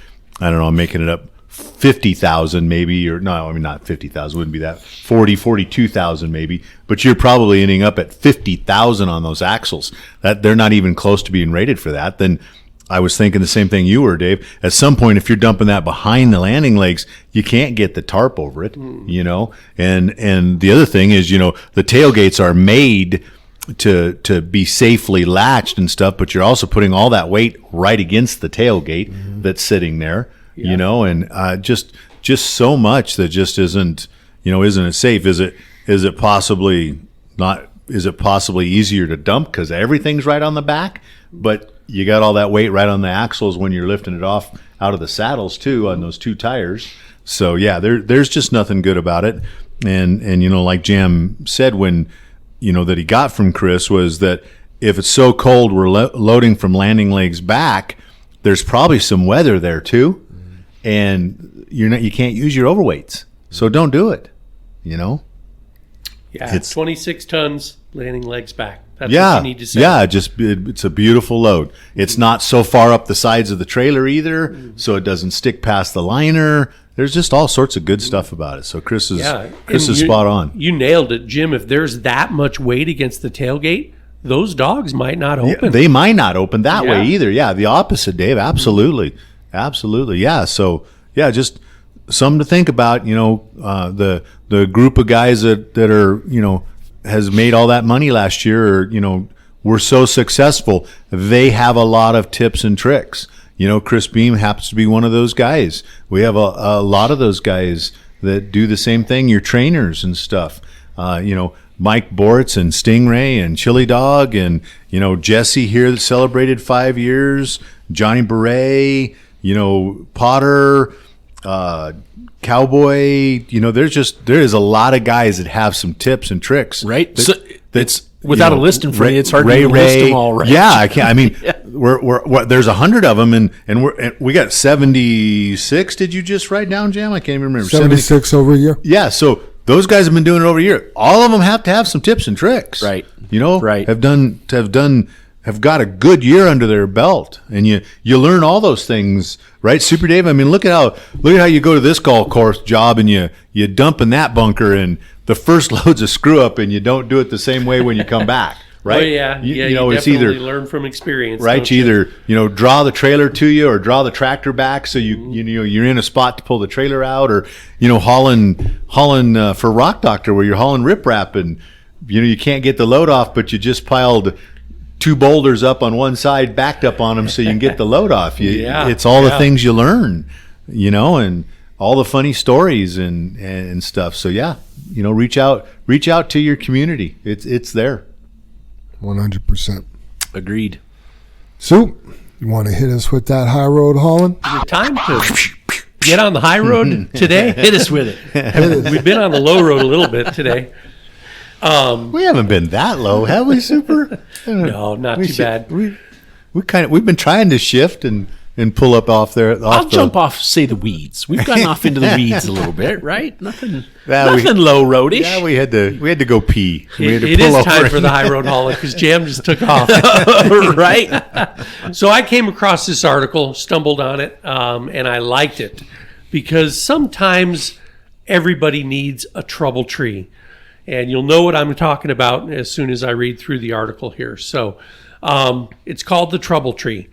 I don't know, I'm making it up, 50,000 maybe, or no, I mean not 50,000, wouldn't be that, 42,000 maybe, but you're probably ending up at 50,000 on those axles. That they're not even close to being rated for that. Then I was thinking the same thing you were, Dave. At some point, if you're dumping that behind the landing legs, you can't get the tarp over it, you know. And the other thing is, you know, the tailgates are made to be safely latched and stuff, but you're also putting all that weight right against the tailgate that's sitting there. You know, and just so much that just isn't it safe? Is it possibly not? Is it possibly easier to dump because everything's right on the back, but you got all that weight right on the axles when you're lifting it off out of the saddles too on those 2 tires. So yeah, there's just nothing good about it. And you know, like Jam said when that he got from Chris was that if it's so cold we're loading from landing legs back, there's probably some weather there too. And you can't use your overweights, so don't do it. Yeah, it's 26 tons landing legs back. That's what you need to say. Yeah, it's a beautiful load. It's not so far up the sides of the trailer either, so it doesn't stick past the liner. There's just all sorts of good stuff about it. So Chris is spot on. You nailed it, Jim. If there's that much weight against the tailgate, those dogs might not open. Yeah, they might not open that way either. Yeah, the opposite, Dave. Absolutely. Absolutely, yeah. So, yeah, just something to think about. The group of guys that are has made all that money last year, or were so successful. They have a lot of tips and tricks. Chris Beam happens to be one of those guys. We have a lot of those guys that do the same thing. Your trainers and stuff. Mike Boritz and Stingray and Chili Dog and Jesse here that celebrated 5 years. Johnny Beret. Potter, Cowboy, there is a lot of guys that have some tips and tricks. Right. That's without a list in front of you, it's hard to list them all, right? Yeah, I can't. I mean, there's 100 of them and we got 76. Did you just write down, Jam? I can't even remember. 76 over a year. Yeah. So those guys have been doing it over a year. All of them have to have some tips and tricks. Right. Right. Have got a good year under their belt, and you learn all those things, right, Super Dave? I mean, look at how you go to this golf course job and you dump in that bunker, and the first load's a screw up, and you don't do it the same way when you come back, right? Oh, yeah, you it's definitely either learn from experience, right? You either draw the trailer to you or draw the tractor back, so you're in a spot to pull the trailer out, or hauling for Rock Doctor where you're hauling riprap and you can't get the load off, but you just piled 2 boulders up on one side, backed up on them so you can get the load off. It's all the things you learn, and all the funny stories and stuff. So yeah, reach out to your community. It's there. 100%. Agreed. Soup, you want to hit us with that high road hauling? Is it time to get on the high road today? Hit us with it. We've been on the low road a little bit today. We haven't been that low, have we, Super? No, not too bad. We've been trying to shift and and pull up off there. I'll jump off, say the weeds. We've gotten off into the weeds a little bit, right? Nothing low roadish. Yeah, we had to go pee. We had to It pull is over. time for the high road hauler because Jam just took off. Right? So I came across this article, stumbled on it, and I liked it because sometimes everybody needs a trouble tree. And you'll know what I'm talking about as soon as I read through the article here. So it's called The Trouble Tree.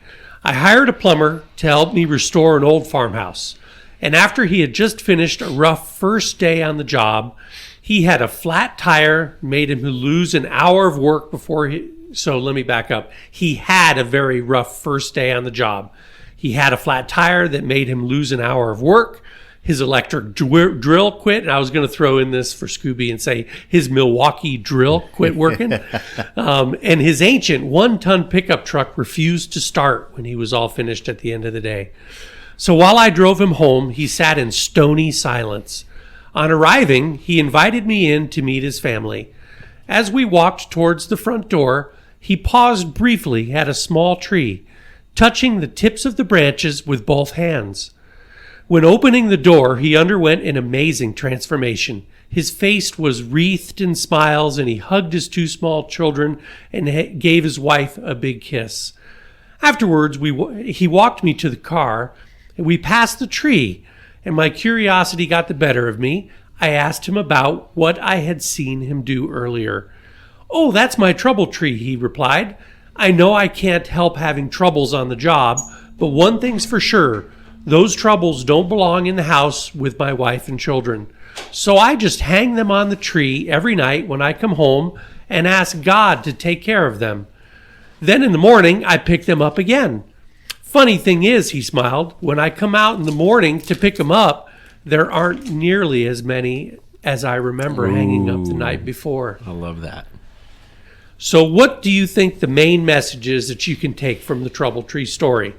I hired a plumber to help me restore an old farmhouse. And after he had just finished a rough first day on the job, he had a flat tire, made him lose an hour of work before he... So let me back up. He had a very rough first day on the job. He had a flat tire that made him lose an hour of work. His electric drill quit. And I was going to throw in this for Scooby and say his Milwaukee drill quit working. And his ancient 1-ton pickup truck refused to start when he was all finished at the end of the day. So while I drove him home, he sat in stony silence. On arriving, he invited me in to meet his family. As we walked towards the front door, he paused briefly at a small tree, touching the tips of the branches with both hands. When opening the door, he underwent an amazing transformation. His face was wreathed in smiles, and he hugged his 2 small children and gave his wife a big kiss. Afterwards, he walked me to the car, and we passed the tree, and my curiosity got the better of me. I asked him about what I had seen him do earlier. "Oh, that's my trouble tree," he replied. "I know I can't help having troubles on the job, but one thing's for sure. Those troubles don't belong in the house with my wife and children. So I just hang them on the tree every night when I come home and ask God to take care of them. Then in the morning, I pick them up again. Funny thing is," he smiled, "when I come out in the morning to pick them up, there aren't nearly as many as I remember hanging up the night before." I love that. So what do you think the main message is that you can take from the Trouble Tree story?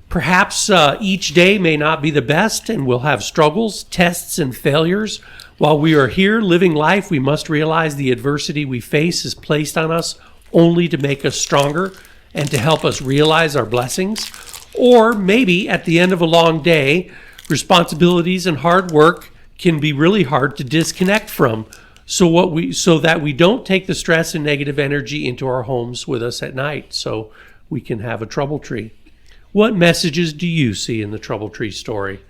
Perhaps each day may not be the best, and we'll have struggles, tests, and failures. While we are here living life, we must realize the adversity we face is placed on us only to make us stronger and to help us realize our blessings. Or maybe at the end of a long day, responsibilities and hard work can be really hard to disconnect from, so that we don't take the stress and negative energy into our homes with us at night, so we can have a trouble tree. What messages do you see in the Trouble Tree story?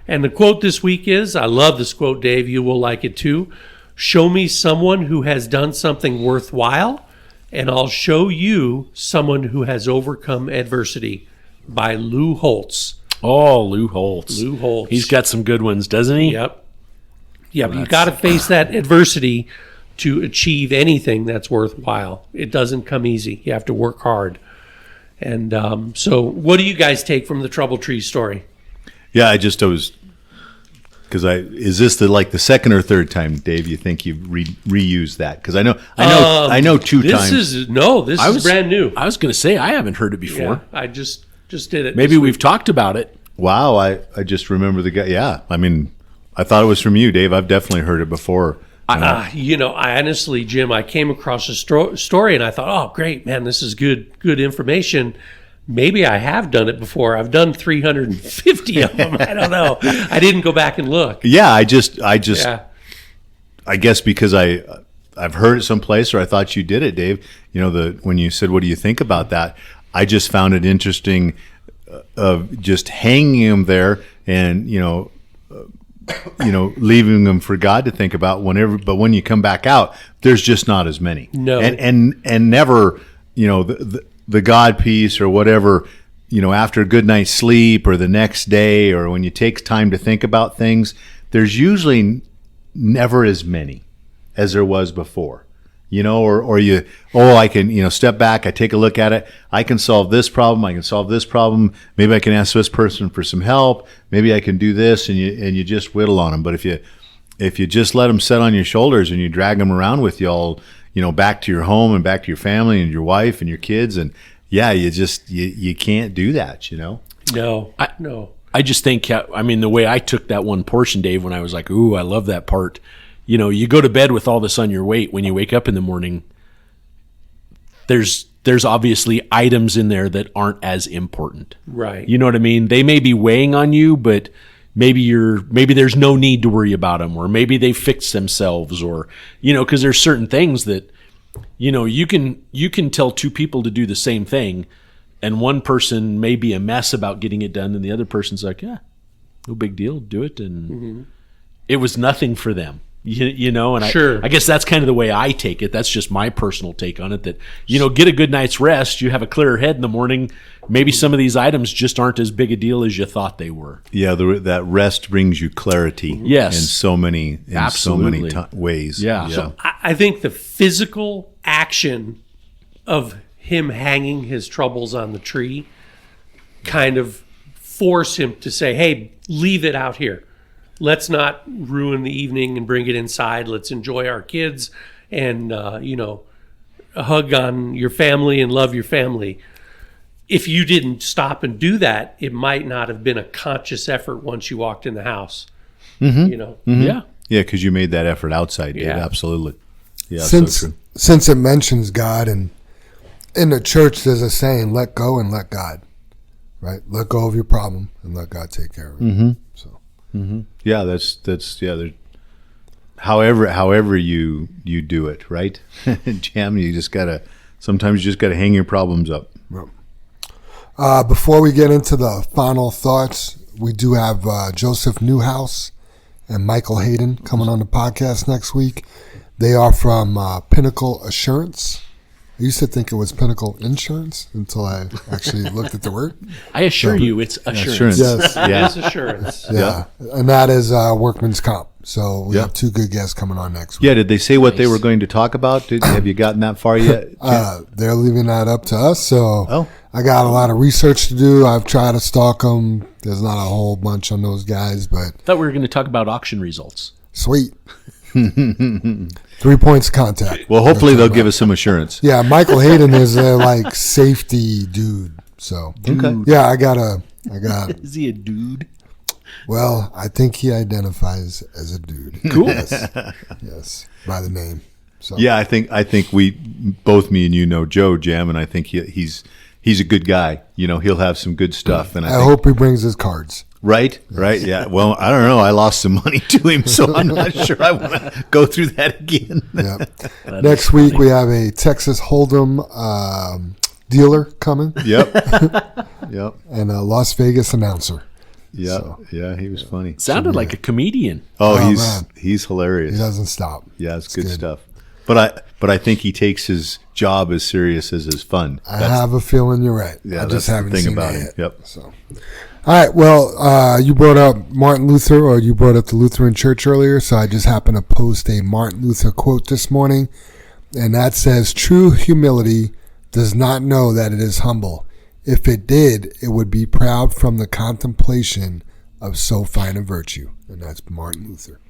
And the quote this week is, I love this quote, Dave, you will like it too. "Show me someone who has done something worthwhile, and I'll show you someone who has overcome adversity," by Lou Holtz. Oh, Lou Holtz. Lou Holtz. He's got some good ones, doesn't he? Yep. Yep, you got to face that adversity to achieve anything that's worthwhile. It doesn't come easy. You have to work hard. And so what do you guys take from the Trouble Tree story? Yeah, I was because is this the second or third time, Dave? You think you've reused that? Because I know 2 times. This is brand new. I was going to say I haven't heard it before. Yeah, I just did it. Maybe we've talked about it. Wow, I just remember the guy. Yeah, I mean, I thought it was from you, Dave. I've definitely heard it before. I honestly, Jim, I came across a story and I thought, oh, great, man, this is good information. information. Maybe I have done it before. I've done 350 of them. I don't know. I didn't go back and look. Yeah, I guess because I've heard it someplace, or I thought you did it, Dave. When you said, "What do you think about that?" I just found it interesting of just hanging them there and leaving them for God to think about whenever. But when you come back out, there's just not as many. No, and never, the God piece or whatever, after a good night's sleep or the next day, or when you take time to think about things, there's usually never as many as there was before, I can, step back, I take a look at it. I can solve this problem. I can solve this problem. Maybe I can ask this person for some help. Maybe I can do this, and you just whittle on them. But if you just let them sit on your shoulders and you drag them around with you all, back to your home and back to your family and your wife and your kids, and you can't do that, No. I just think, the way I took that one portion, Dave, when I was like, ooh, I love that part. You go to bed with all this on your weight. When you wake up in the morning, there's there's obviously items in there that aren't as important. Right. You know what I mean? They may be weighing on you, but maybe there's no need to worry about them, or maybe they fix themselves, or, because there's certain things that, you can tell two people to do the same thing, and one person may be a mess about getting it done, and the other person's like, yeah, no big deal, do it. And it was nothing for them. And Sure. I guess that's kind of the way I take it. That's just my personal take on it, that, get a good night's rest. You have a clearer head in the morning. Maybe some of these items just aren't as big a deal as you thought they were. Yeah, that rest brings you clarity. Yes. In so many Absolutely. ways. Yeah. Yeah. So I think the physical action of him hanging his troubles on the tree kind of force him to say, hey, leave it out here. Let's not ruin the evening and bring it inside. Let's enjoy our kids and, hug on your family and love your family. If you didn't stop and do that, it might not have been a conscious effort once you walked in the house. yeah. Yeah, because you made that effort outside, Dave. Yeah. Absolutely. Yeah, Since so true. since it mentions God, and in the church there's a saying, let go and let God. Right? Let go of your problem and let God take care of it. So Yeah, that's yeah. However you do it, right? Jam, sometimes you just gotta hang your problems up. before we get into the final thoughts, we do have Joseph Newhouse and Michael Hayden coming on the podcast next week. They are from Pinnacle Assurance. I used to think it was Pinnacle Insurance until I actually looked at the word. I assure you, it's assurance. Assurance. Yes. Yeah. It's assurance. Yeah. And that is Workman's Comp. So we Yeah. have two good guests coming on next week. Yeah, did they say what they were going to talk about? Have you gotten that far yet? They're leaving that up to us. So Oh. I got a lot of research to do. I've tried to stalk them. There's not a whole bunch on those guys, but Thought we were going to talk about auction results. sweet. 3 points of contact. Well, hopefully they'll give us some assurance. Yeah, Michael Hayden is a like safety dude. So yeah, I got. Is he a dude? Well, I think he identifies as a dude. Cool. Yes, by the name. So Yeah, I think we both, me and you, know Joe Jam, and I think he's a good guy. He'll have some good stuff, and I I think, hope he brings his cards. right, yeah. Well, I don't know. I lost some money to him, so I'm not sure I want to go through that again. Yeah. Next week we have a Texas Hold'em dealer coming Yep, and a Las Vegas announcer. yeah. He was funny. Sounded like a comedian. Oh, Oh, he's man. he's hilarious. He doesn't stop. Yeah, it's good good. stuff. But I think he takes his job as serious as his fun. I have a feeling you're right. Yeah, I just that's the haven't thing seen about that him. yet. Yep. So, all right. Well, you brought up Martin Luther, or you brought up the Lutheran Church earlier. So I just happened to post a Martin Luther quote this morning, and that says, "True humility does not know that it is humble. If it did, it would be proud from the contemplation of so fine a virtue." And that's Martin Luther.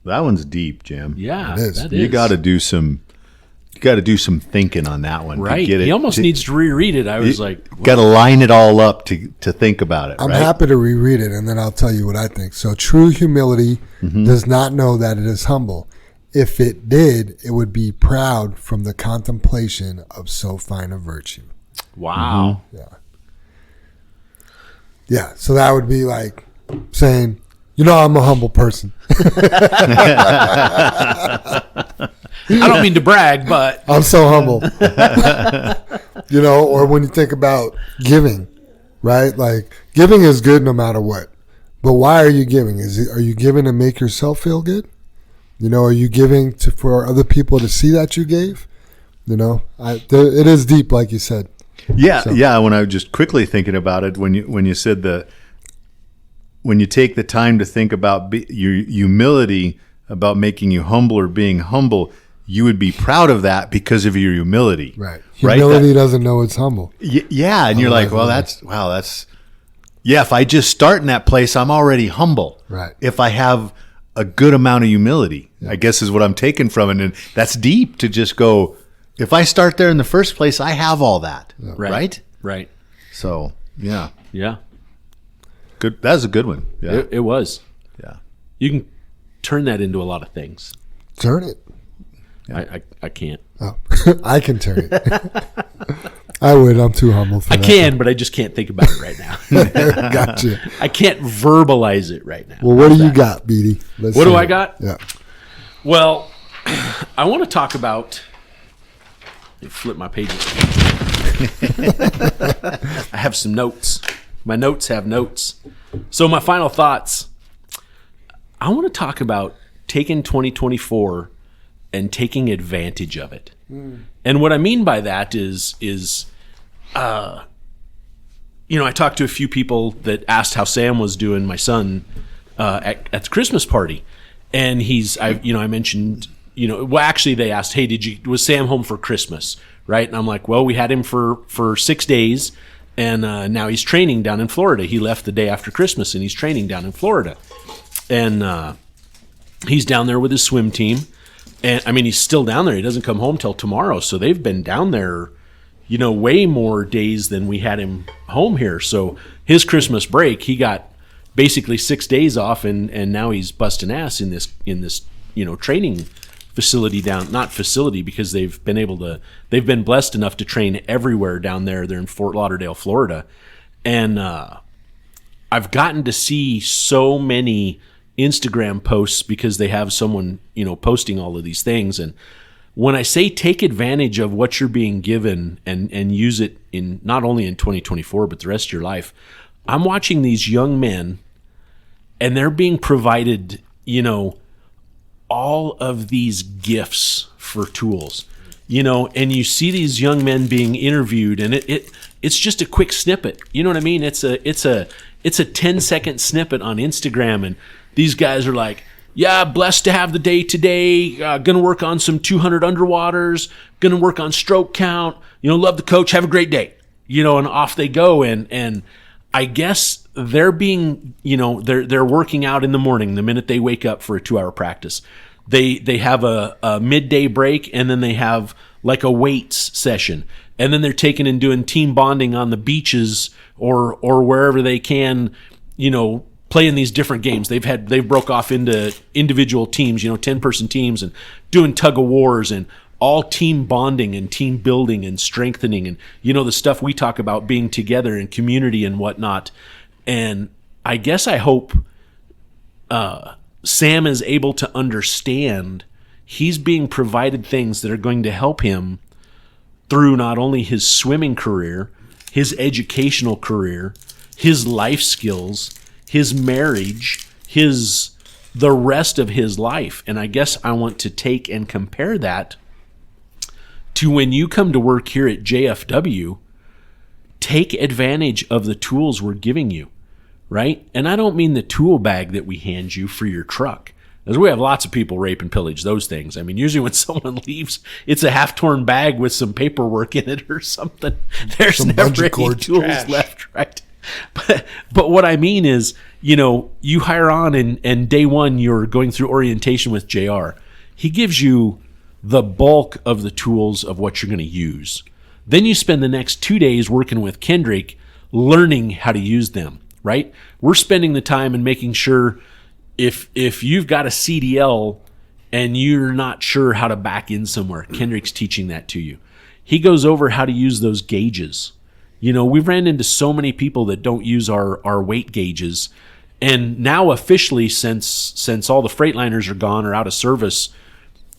That one's deep, Jim. Yeah, It is. that You is. got to do some thinking on that one. Right. To get it, He almost needs to reread it. I was like, got to line it all up to think about it. I'm right? happy to reread it, and then I'll tell you what I think. So, true humility does not know that it is humble. If it did, it would be proud from the contemplation of so fine a virtue. wow. Yeah, so that would be like saying, I'm a humble person. I don't mean to brag, but I'm so humble. Or when you think about giving, right? Like, giving is good no matter what. But why are you giving? Are you giving to make yourself feel good? Are you giving for other people to see that you gave? It is deep, like you said. Yeah. When I was just quickly thinking about it, when you said when you take the time to think about your humility, about making you humble or being humble, you would be proud of that because of your humility. Right. Humility doesn't know it's humble. Yeah, and you're like, well, that's if I just start in that place, I'm already humble. Right. If I have a good amount of humility, I guess is what I'm taking from it, and that's deep to just go. If I start there in the first place, I have all that, right? Right. So, yeah, Yeah. good. That's a good one. Yeah, It was. yeah. You can turn that into a lot of things. Turn it. I can't. Oh, I can turn it. I would. I'm too humble for I that. can, but I just can't think about it right now. Gotcha. I can't verbalize it right now. Well, what do you got, Beatty? What do I got? Yeah. Well, I want to talk about. Let me flip my pages. I have some notes. My notes have notes. So my final thoughts. I want to talk about taking 2024 and taking advantage of it. And what I mean by that is I talked to a few people that asked how Sam was doing, my son, at the Christmas party. And I mentioned, actually they asked, hey, was Sam home for Christmas? Right. And I'm like, well, we had him for 6 days, and now he's training down in Florida. He left the day after Christmas and he's training down in Florida. And he's down there with his swim team. And I mean, he's still down there. He doesn't come home till tomorrow. So they've been down there, way more days than we had him home here. So his Christmas break, he got basically 6 days off, and now he's busting ass in this training facility not facility, because they've been blessed enough to train everywhere down there. They're in Fort Lauderdale, Florida. And I've gotten to see so many Instagram posts because they have someone, posting all of these things. And when I say take advantage of what you're being given and use it in not only in 2024, but the rest of your life, I'm watching these young men, and they're being provided, all of these gifts for tools, and you see these young men being interviewed, and it's just a quick snippet. You know what I mean? It's a 10-second snippet on Instagram, and these guys are like, yeah, blessed to have the day today. Gonna work on some 200 underwaters. Gonna work on stroke count. Love the coach. Have a great day. And off they go. And I guess they're being, they're working out in the morning the minute they wake up for a 2-hour practice. They have a midday break, and then they have like a weights session. And then they're taking and doing team bonding on the beaches or wherever they can, playing these different games. They've broke off into individual teams, 10-person teams, and doing tug of wars and all team bonding and team building and strengthening, and the stuff we talk about, being together and community and whatnot. And I guess I hope Sam is able to understand he's being provided things that are going to help him through not only his swimming career, his educational career, his life skills, his marriage, the rest of his life. And I guess I want to take and compare that to when you come to work here at JFW. Take advantage of the tools we're giving you, right? And I don't mean the tool bag that we hand you for your truck, because we have lots of people rape and pillage those things. I mean, usually when someone leaves, it's a half-torn bag with some paperwork in it or something. There's Some never bungee any cord tools trash. left, right? But what I mean is, you hire on, and day one you're going through orientation with JR. He gives you the bulk of the tools of what you're going to use. Then you spend the next 2 days working with Kendrick, learning how to use them, right? We're spending the time and making sure if you've got a CDL and you're not sure how to back in somewhere, Kendrick's teaching that to you. He goes over how to use those gauges. We've ran into so many people that don't use our weight gauges. And now officially, since all the Freightliners are gone or out of service,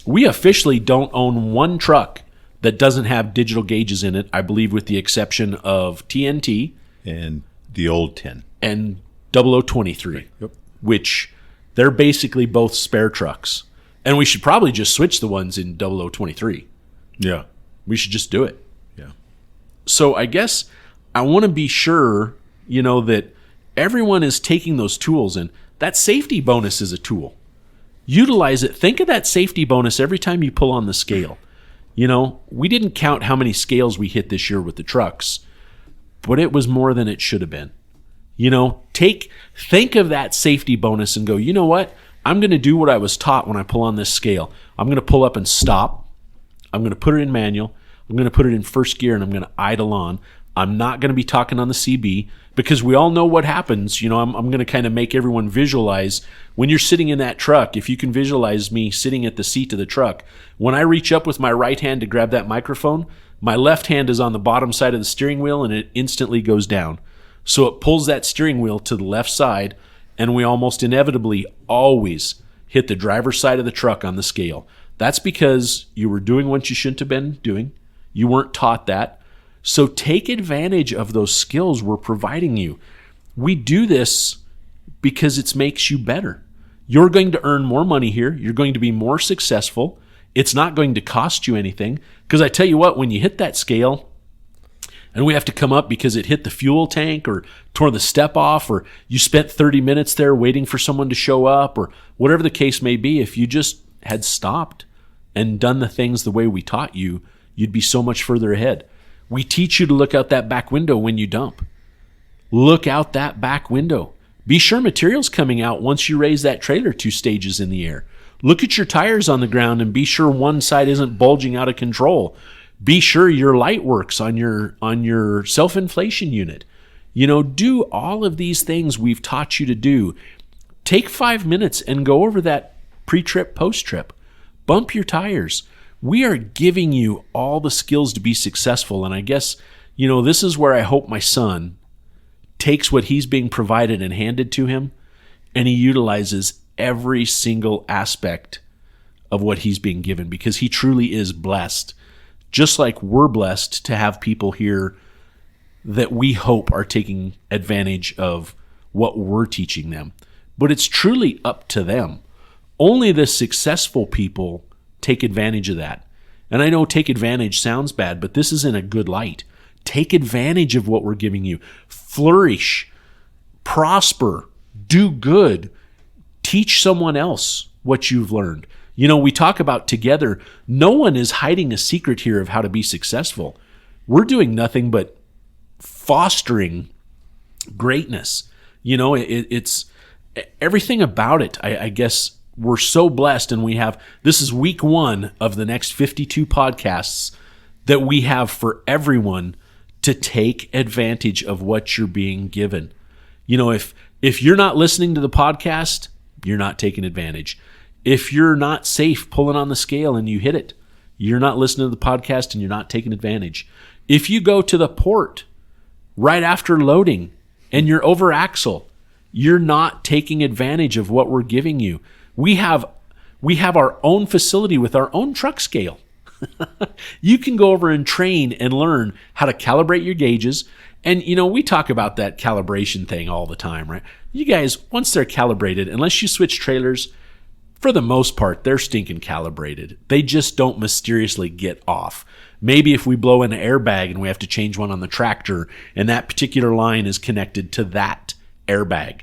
we officially don't own one truck that doesn't have digital gauges in it, I believe, with the exception of TNT And the old 10. and 0023, Yep. which they're basically both spare trucks. And we should probably just switch the ones in 0023. Yeah. We should just do it. Yeah. So I guess I want to be sure, that everyone is taking those tools, and that safety bonus is a tool. Utilize it. Think of that safety bonus every time you pull on the scale. We didn't count how many scales we hit this year with the trucks, but it was more than it should have been. Think of that safety bonus and go, you know what? I'm going to do what I was taught when I pull on this scale. I'm going to pull up and stop. I'm going to put it in manual. I'm going to put it in first gear, and I'm going to idle on. I'm not going to be talking on the CB because we all know what happens. You know, I'm going to kind of make everyone visualize when you're sitting in that truck. If you can visualize me sitting at the seat of the truck, when I reach up with my right hand to grab that microphone, my left hand is on the bottom side of the steering wheel and it instantly goes down. So it pulls that steering wheel to the left side, and we almost inevitably always hit the driver's side of the truck on the scale. That's because you were doing what you shouldn't have been doing. You weren't taught that. So take advantage of those skills we're providing you. We do this because it makes you better. You're going to earn more money here. You're going to be more successful. It's not going to cost you anything. Because I tell you what, when you hit that scale and we have to come up because it hit the fuel tank or tore the step off or you spent 30 minutes there waiting for someone to show up or whatever the case may be, if you just had stopped and done the things the way we taught you, you'd be so much further ahead. We teach you to look out that back window when you dump. Look out that back window. Be sure material's coming out once you raise that trailer 2 stages in the air. Look at your tires on the ground and be sure one side isn't bulging out of control. Be sure your light works on your self-inflation unit. You know, do all of these things we've taught you to do. Take 5 minutes and go over that pre-trip, post-trip. Bump your tires. We are giving you all the skills to be successful. And I guess, you know, this is where I hope my son takes what he's being provided and handed to him, and he utilizes every single aspect of what he's being given, because he truly is blessed. Just like we're blessed to have people here that we hope are taking advantage of what we're teaching them. But it's truly up to them. Only the successful people take advantage of that. And I know take advantage sounds bad, but this is in a good light. Take advantage of what we're giving you. Flourish, prosper, do good, teach someone else what you've learned. You know, we talk about together. No one is hiding a secret here of how to be successful. We're doing nothing but fostering greatness. You know, it's everything about it. I guess we're so blessed, and we have, this is week 1 of the next 52 podcasts that we have for everyone to take advantage of what you're being given. You know, if you're not listening to the podcast, you're not taking advantage. If you're not safe pulling on the scale and you hit it, you're not listening to the podcast and you're not taking advantage. If you go to the port right after loading and you're over axle, you're not taking advantage of what we're giving you. We have our own facility with our own truck scale. You can go over and train and learn how to calibrate your gauges. And, you know, we talk about that calibration thing all the time, right? You guys, once they're calibrated, unless you switch trailers, for the most part, they're stinking calibrated. They just don't mysteriously get off. Maybe if we blow in an airbag and we have to change one on the tractor and that particular line is connected to that airbag,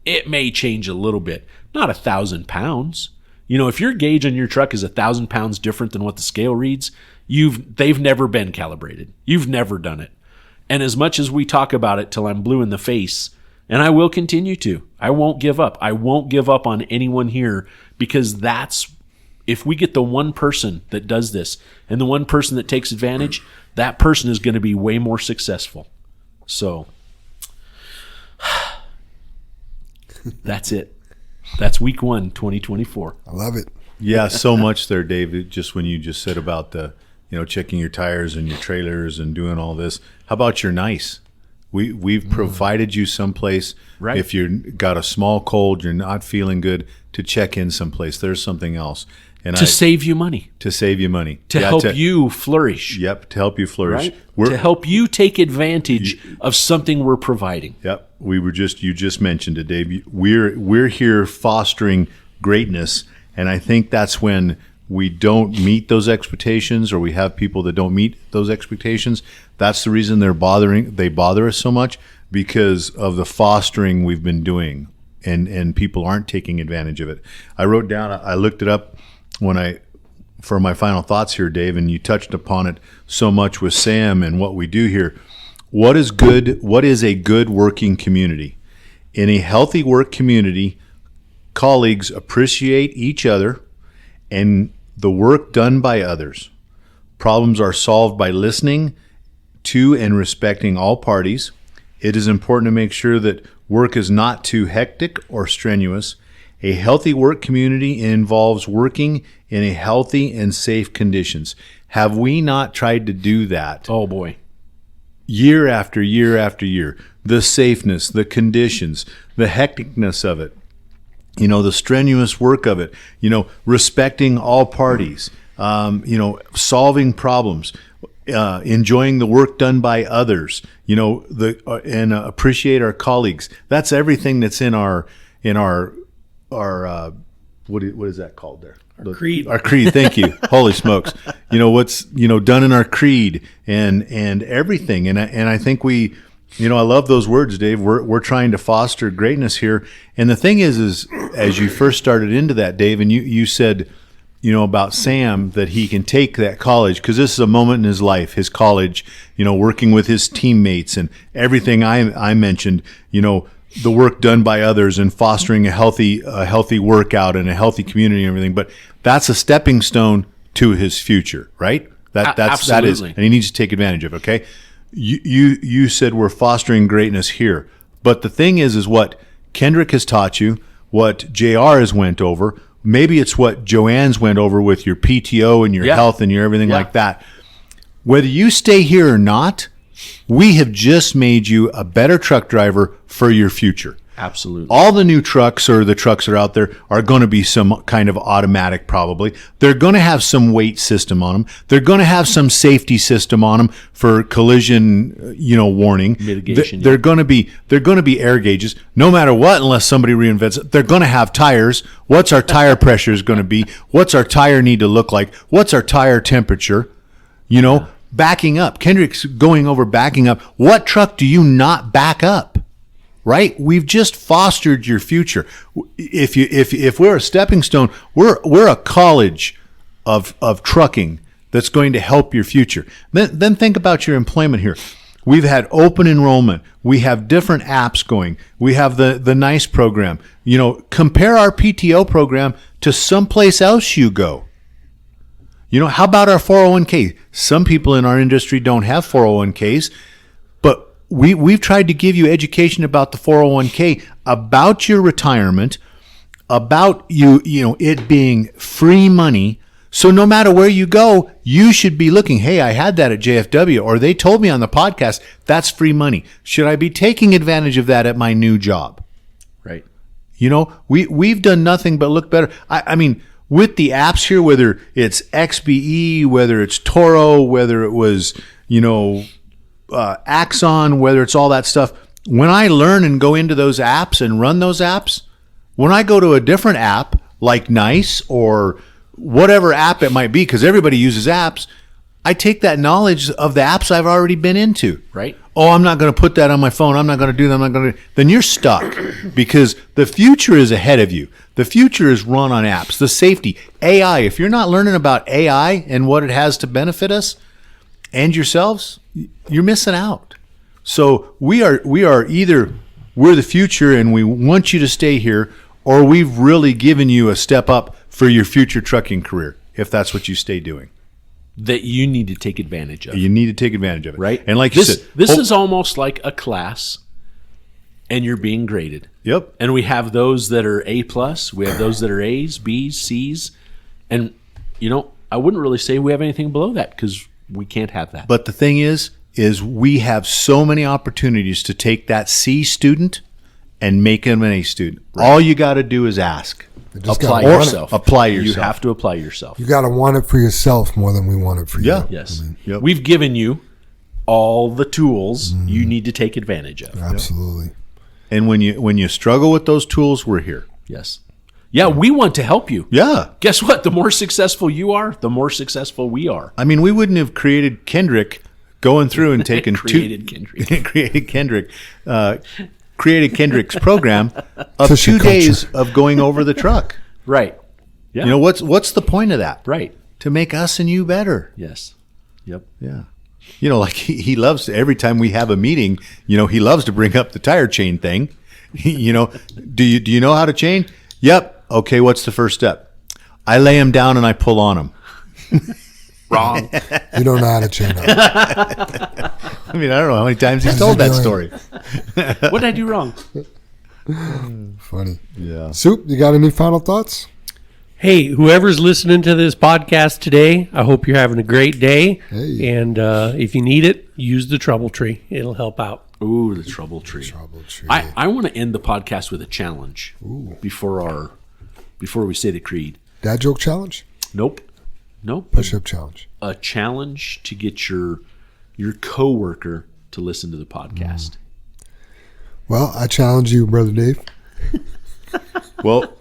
it may change a little bit. Not 1,000 pounds. You know, if your gauge on your truck is 1,000 pounds different than what the scale reads, they've never been calibrated. You've never done it. And as much as we talk about it till I'm blue in the face, and I will continue to, I won't give up. I won't give up on anyone here, because if we get the one person that does this and the one person that takes advantage, that person is going to be way more successful. So that's it. That's week 1, 2024. I love it. Yeah, so much there, David, just when you just said about checking your tires and your trailers and doing all this. How about your nice? We've provided you someplace, right? If you've got a small cold, you're not feeling good, to check in someplace. There's something else. And save you money. To save you money. To help you flourish. Yep, to help you flourish. Right? To help you take advantage of something we're providing. Yep. You just mentioned it, Dave. We're here fostering greatness, and I think that's when we don't meet those expectations, or we have people that don't meet those expectations. That's the reason they bother us so much, because of the fostering we've been doing, and people aren't taking advantage of it. I wrote down, I looked it up for my final thoughts here, Dave, and you touched upon it so much with Sam and what we do here. What is a good working community? In a healthy work community, colleagues appreciate each other and the work done by others. Problems are solved by listening to and respecting all parties. It is important to make sure that work is not too hectic or strenuous. A healthy work community involves working in a healthy and safe conditions. Have we not tried to do that Oh boy. year after year after year? The safeness, the conditions, the hecticness of it, the strenuous work of it, respecting all parties, solving problems, enjoying the work done by others, and appreciate our colleagues. That's everything that's in our what is that called there? Creed. Our creed. Thank you. Holy smokes. What's done in our creed and everything. And I think we, I love those words, Dave. We're trying to foster greatness here. And the thing is as you first started into that, Dave, and you said, about Sam, that he can take that college, because this is a moment in his life, his college, working with his teammates and everything I mentioned, the work done by others and fostering a healthy workout and a healthy community and everything. But that's a stepping stone to his future, right? That is, and he needs to take advantage of it. Okay. You said we're fostering greatness here, but the thing is what Kendrick has taught you, what JR has went over. Maybe it's what Joanne's went over with your PTO and your health and your everything like that. Whether you stay here or not, we have just made you a better truck driver for your future. Absolutely. All the new trucks, or the trucks that are out there, are going to be some kind of automatic probably. They're going to have some weight system on them. They're going to have some safety system on them for collision, warning. Mitigation. They're going to be air gauges. No matter what, unless somebody reinvents it, they're going to have tires. What's our tire pressure is going to be? What's our tire need to look like? What's our tire temperature? Backing up. Kendrick's going over backing up. What truck do you not back up? Right? We've just fostered your future. If we're a stepping stone, we're a college of trucking that's going to help your future. Then think about your employment here. We've had open enrollment. We have different apps going. We have the NICE program. Compare our PTO program to someplace else you go. How about our 401k? Some people in our industry don't have 401ks, but we've tried to give you education about the 401k, about your retirement, about it being free money. So no matter where you go, you should be looking, hey, I had that at JFW, or they told me on the podcast, that's free money. Should I be taking advantage of that at my new job? Right. We've done nothing but look better. I mean, with the apps here, whether it's XBE, whether it's Toro, whether it was, Axon, whether it's all that stuff, when I learn and go into those apps and run those apps, when I go to a different app like NICE or whatever app it might be, because everybody uses apps, I take that knowledge of the apps I've already been into. Right. Oh, I'm not going to put that on my phone. I'm not going to do that. I'm not going to. Then you're stuck, because the future is ahead of you. The future is run on apps. The safety, AI. If you're not learning about AI and what it has to benefit us and yourselves, you're missing out. So we are either we're the future and we want you to stay here, or we've really given you a step up for your future trucking career, if that's what you stay doing. That you need to take advantage of. You need to take advantage of it. Right? And like this, you said, this is almost like a class, and you're being graded. Yep. And we have those that are A+, we have those that are A's, B's, C's, and, I wouldn't really say we have anything below that, because we can't have that. But the thing is we have so many opportunities to take that C student and make him an A student. Right. All you got to do is ask. Apply yourself. Apply yourself. You have to apply yourself. You got to want it for yourself more than we want it for you. Yes. Yep. We've given you all the tools you need to take advantage of. Absolutely. And when you struggle with those tools, we're here. Yes. Yeah, we want to help you. Yeah. Guess what? The more successful you are, the more successful we are. I mean, we wouldn't have created Kendrick going through and taking created Kendrick's program of 2 days of going over the truck. Right. Yeah. What's the point of that? Right. To make us and you better. Yes. Yep. Yeah. Like he loves, every time we have a meeting, he loves to bring up the tire chain thing. Do you know how to chain? Yep. Okay, what's the first step? I lay him down and I pull on him. Wrong. You don't know how to chain up. mean, I don't know how many times he's told that story. What did I do wrong? Funny. Yeah. Soup, you got any final thoughts? Hey, whoever's listening to this podcast today, I hope you're having a great day. Hey. And if you need it, use the Trouble Tree. It'll help out. Ooh, the Trouble Tree. Trouble Tree. I want to end the podcast with a challenge before we say the creed. Dad joke challenge? Nope. Push-up challenge. A challenge to get your coworker to listen to the podcast. Well, I challenge you, Brother Dave. Well,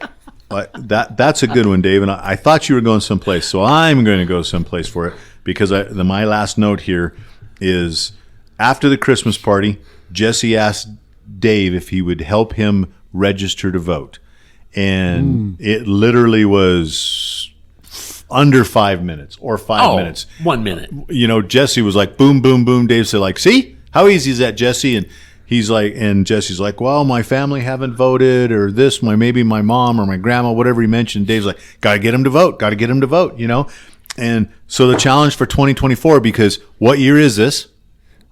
that's a good one, Dave. And I thought you were going someplace, so I'm going to go someplace for it because my last note here is after the Christmas party, Jesse asked Dave if he would help him register to vote. And it literally was under 5 minutes or 5 minutes. 1 minute. You know, Jesse was like, boom, boom, boom. Dave said, like, see? How easy is that, Jesse? And he's like, and Jesse's like, well, my family haven't voted, or this, maybe my mom or my grandma, whatever he mentioned. Dave's like, gotta get him to vote, you know? And so the challenge for 2024, because what year is this?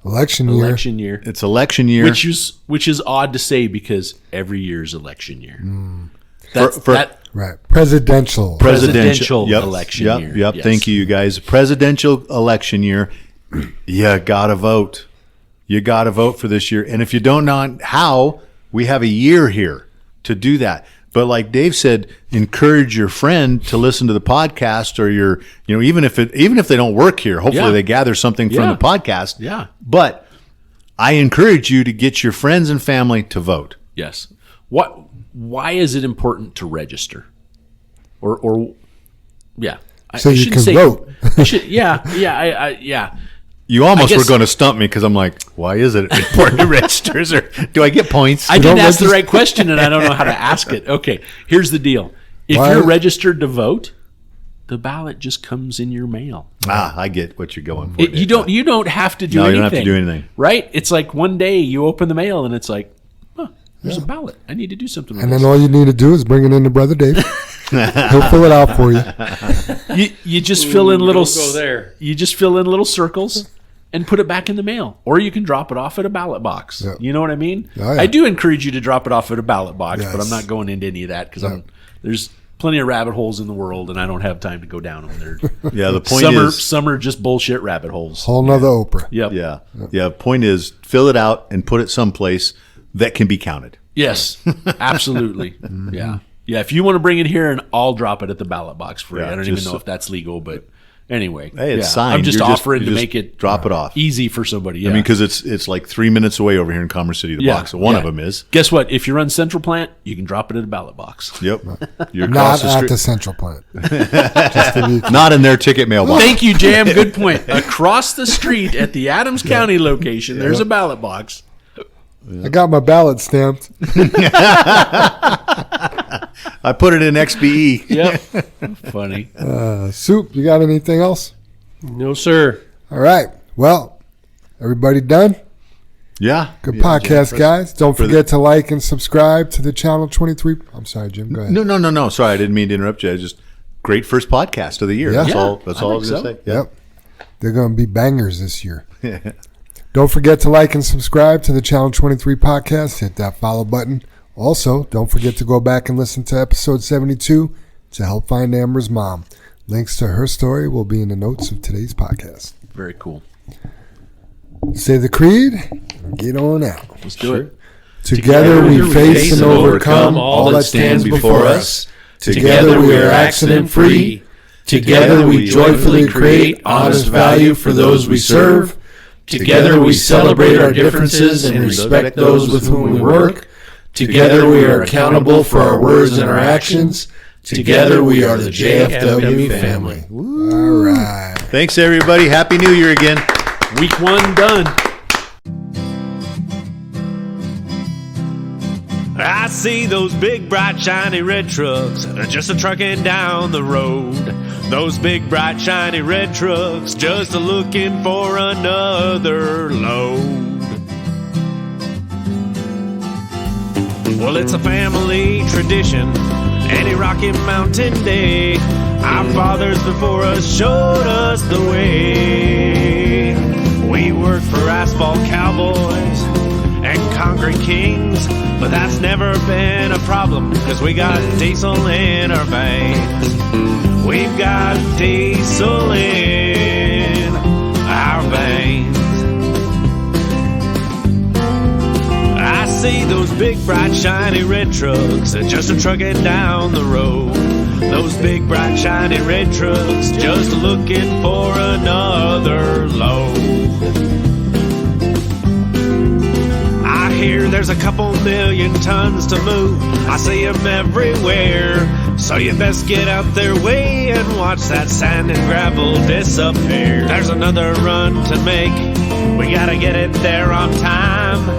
Election year. Election year. It's election year. Which is odd to say because every year is election year. Right. Presidential. Presidential election year. Yep. Yes. Thank you guys. Presidential election year. You gotta vote. You gotta vote for this year. And if you don't know how, we have a year here to do that. But like Dave said, encourage your friend to listen to the podcast, or even if they don't work here, hopefully they gather something from the podcast. Yeah. But I encourage you to get your friends and family to vote. Yes. Why is it important to register? Or yeah. So you can vote. Yeah. You almost were going to stump me because I'm like, why is it important to register? Or do I get points? I didn't ask the right question, and I don't know how to ask it. Okay, here's the deal. If you're registered to vote, the ballot just comes in your mail. I get what you're going for. You don't have to do anything. No, you don't have to do anything. Right? It's like one day you open the mail, and it's like, there's a ballot. I need to do something with And this. then all you need to do is bring it in to Brother Dave. He'll fill it out for you. You just fill in little. Don't go there. You just fill in little circles and put it back in the mail, or you can drop it off at a ballot box. Yep. You know what I mean? Oh, yeah. I do encourage you to drop it off at a ballot box, Yes. but I'm not going into any of that because there's plenty of rabbit holes in the world, and I don't have time to go down them. Yeah, the point Some are just bullshit rabbit holes. Whole nother Oprah. Yep. Yeah. Point is, fill it out and put it someplace that can be counted. Yes, absolutely. Yeah. If you want to bring it here, and I'll drop it at the ballot box for you. Yeah, I don't even know if that's legal, but anyway. Hey, it's signed. I'm just You're offering you to just make it drop it off. easy for somebody. Yeah. I mean, because it's like 3 minutes away over here in Commerce City, the box. So one of them is. Guess what? If you run Central Plant, you can drop it at a ballot box. Yep. You're Not across the at street. the central plant. Just to be Not in their ticket mailbox. Thank you, Jam. Good point. Across the street at the Adams County location, there's a ballot box. I got my ballot stamped. I put it in XBE. Yep. Funny. Soup, you got anything else? No, sir. All right. Well, everybody done? Yeah. Good Yeah, podcast, Jim, guys. Don't for the- forget to like and subscribe to the Channel 23. I'm sorry, Jim. Go ahead. No. Sorry, I didn't mean to interrupt you. I just great first podcast of the year. Yeah. That's Yeah, all. That's all I was think going to so. say. Yep. They're going to be bangers this year. Don't forget to like and subscribe to the Channel 23 podcast. Hit that follow button. Also, don't forget to go back and listen to episode 72 to help find Amber's mom. Links to her story will be in the notes of today's podcast. Very cool. Say the creed and get on out. Let's do it. Together we face and overcome all that stands before us. Together we are accident free. Together we joyfully create honest value for those we serve. Together we celebrate our differences and respect those with whom we work. Together we are accountable for our words and our actions. Together we are the JFW family. All right. Thanks, everybody. Happy New Year again. Week 1 done. I see those big, bright, shiny red trucks just a trucking down the road. Those big, bright, shiny red trucks just a looking for another load. Well, it's a family tradition, any Rocky Mountain Day. Our fathers before us showed us the way. We work for asphalt all cowboys and concrete kings, but that's never been a problem, cause we got diesel in our veins. We've got diesel in our veins. I see those big, bright, shiny red trucks just a trucking down the road. Those big, bright, shiny red trucks just looking for another load. I hear there's a couple million tons to move. I see them everywhere. So you best get out their way and watch that sand and gravel disappear. There's another run to make. We gotta get it there on time.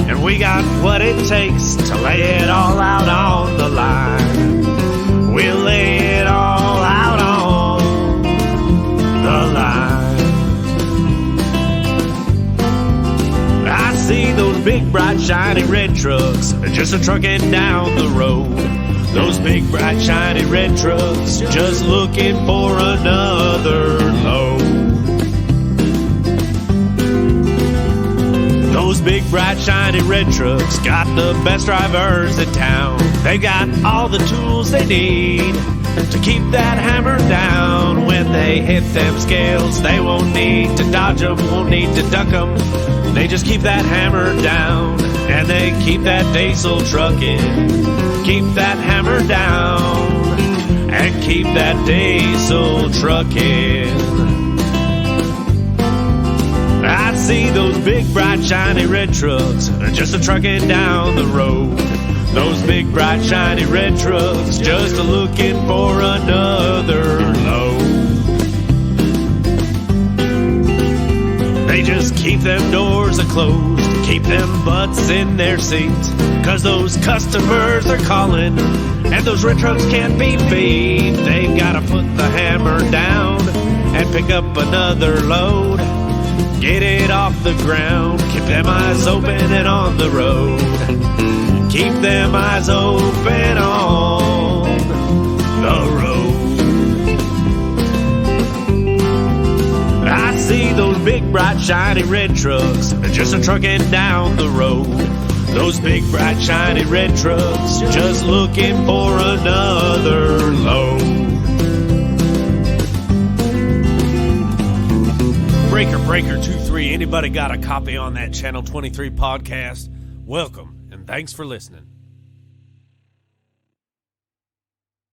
And we got what it takes to lay it all out on the line. We'll lay it all out on the line. I see those big, bright, shiny red trucks just a trucking down the road. Those big, bright, shiny red trucks just looking for another load. Those big, bright, shiny red trucks got the best drivers in town. They got all the tools they need to keep that hammer down. When they hit them scales, they won't need to dodge them, won't need to duck them. They just keep that hammer down, and they keep that diesel trucking. Keep that hammer down, and keep that diesel trucking. I see those big, bright, shiny red trucks just a trucking down the road. Those big, bright, shiny red trucks just a looking for another load. They just keep them doors closed, keep them butts in their seats, cause those customers are calling, and those red trucks can't be beat. They've gotta put the hammer down and pick up another load. Get it off the ground, keep them eyes open and on the road. Keep them eyes open on the road. I see those big, bright, shiny red trucks just a trucking down the road. Those big, bright, shiny red trucks just looking for another load. Breaker 23, anybody got a copy on that Channel 23 podcast? Welcome, and thanks for listening.